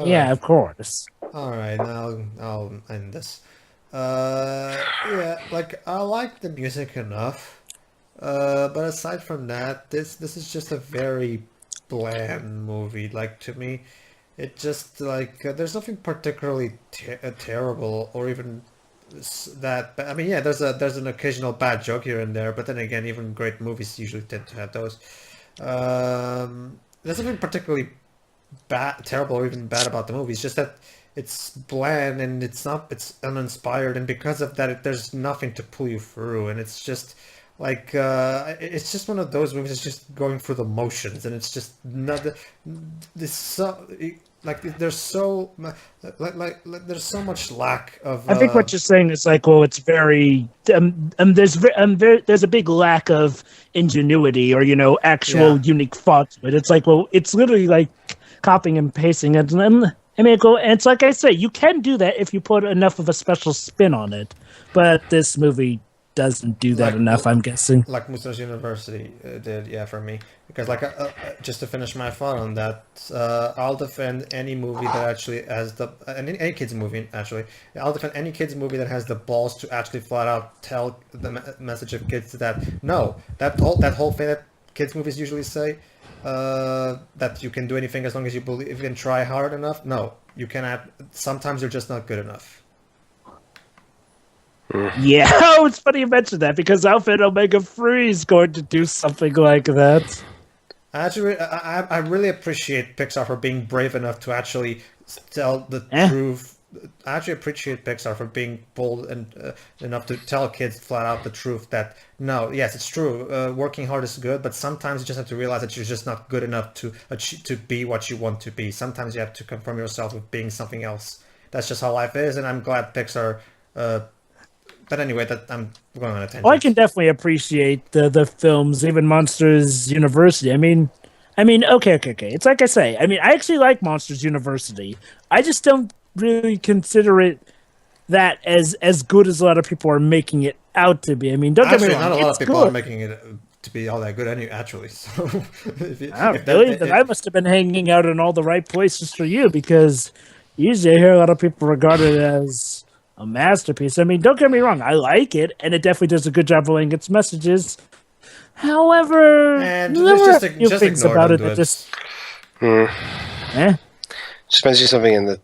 yeah, of course. Alright, now I'll end this. Yeah, like, I like the music enough. But aside from that, this is just a very bland movie. Like, to me, it just, like, there's nothing particularly terrible or even that bad. I mean, yeah, there's an occasional bad joke here and there, but then again, even great movies usually tend to have those. There's nothing particularly terrible or even bad about the movie. It's just that it's bland and it's uninspired, and because of that, there's nothing to pull you through, and it's just like it's just one of those movies that's just going through the motions, and it's just not this so like there's so like there's so much lack of. I think what you're saying is like, well, it's very there's a big lack of ingenuity or actual unique thoughts, but it's like, well, it's literally like copying and pasting it, and it's like I say, you can do that if you put enough of a special spin on it, but this movie doesn't do that enough, I'm guessing. Like Musketeers University did, yeah, for me. Because just to finish my thought on that, I'll defend any movie that actually has any kids movie actually. I'll defend any kids movie that has the balls to actually flat out tell the message of kids that no, that whole thing that kids movies usually say, that you can do anything as long as you believe, if you can try hard enough. No, you cannot. Sometimes you're just not good enough. Yeah, it's funny you mentioned that because Alpha and Omega 3 is going to do something like that. Actually, I really appreciate Pixar for being brave enough to actually tell the truth. I actually appreciate Pixar for being bold and enough to tell kids flat out the truth that no, yes, it's true. Working hard is good, but sometimes you just have to realize that you're just not good enough to be what you want to be. Sometimes you have to confirm yourself with being something else. That's just how life is, and I'm glad Pixar. But anyway, I'm going on a tangent. Well, I can definitely appreciate the films, even Monsters University. I mean, okay. It's like I say. I mean, I actually like Monsters University. I just don't really consider it that as good as a lot of people are making it out to be. I mean, don't get me wrong. Not a lot of people are making it to be all that good actually. So, then I must have been hanging out in all the right places for you, because usually I hear a lot of people regard it as a masterpiece. I mean, don't get me wrong, I like it, and it definitely does a good job of laying its messages. However, there were a few things about it that just... Just mention something in the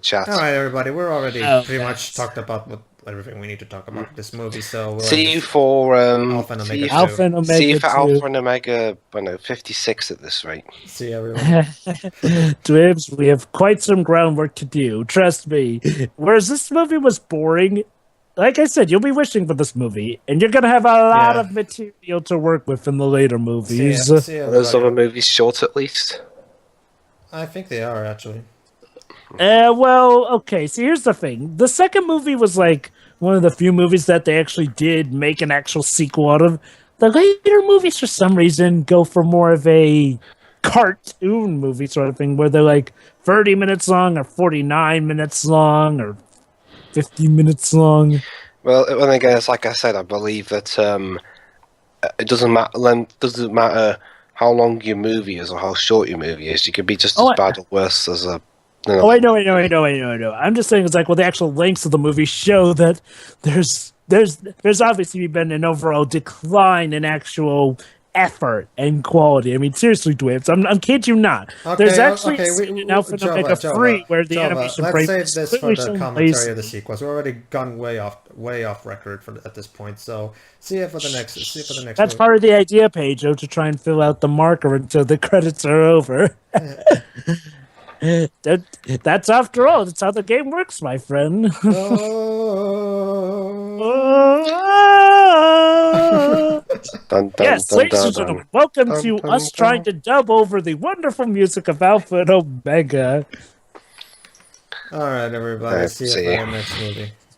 chat. All right, everybody, we're already pretty much talked about everything we need to talk about this movie. So see you for Alpha and Omega. See you for Alpha and Omega. 56 at this rate. See everyone. Dwibs, we have quite some groundwork to do. Trust me. Whereas this movie was boring, like I said, you'll be wishing for this movie, and you're gonna have a lot of material to work with in the later movies. Are those other movies short at least? I think they are, actually. Well, okay, so here's the thing. The second movie was like one of the few movies that they actually did make an actual sequel out of. The later movies, for some reason, go for more of a cartoon movie sort of thing, where they're like 30 minutes long, or 49 minutes long, or 50 minutes long. Well, I guess, like I said, I believe that it doesn't matter how long your movie is or how short your movie is. You could be just as bad or worse as a... I know. I'm just saying, it's like, well, the actual lengths of the movie show that there's obviously been an overall decline in actual effort and quality. I mean, seriously, Dwibs, I'm kidding you not. Okay, there's actually an Alpha and Omega 3 where the animation let's break. Let's save this for the commentary of the sequence. We're already gone way off record at this point. So see you for the next. That's movie. part of the idea, Pedro, to try and fill out the marker until the credits are over. That's after all. That's how the game works, my friend. Yes, ladies and gentlemen, welcome to us trying to dub over the wonderful music of Alpha and Omega. All right, everybody. See you for the next movie.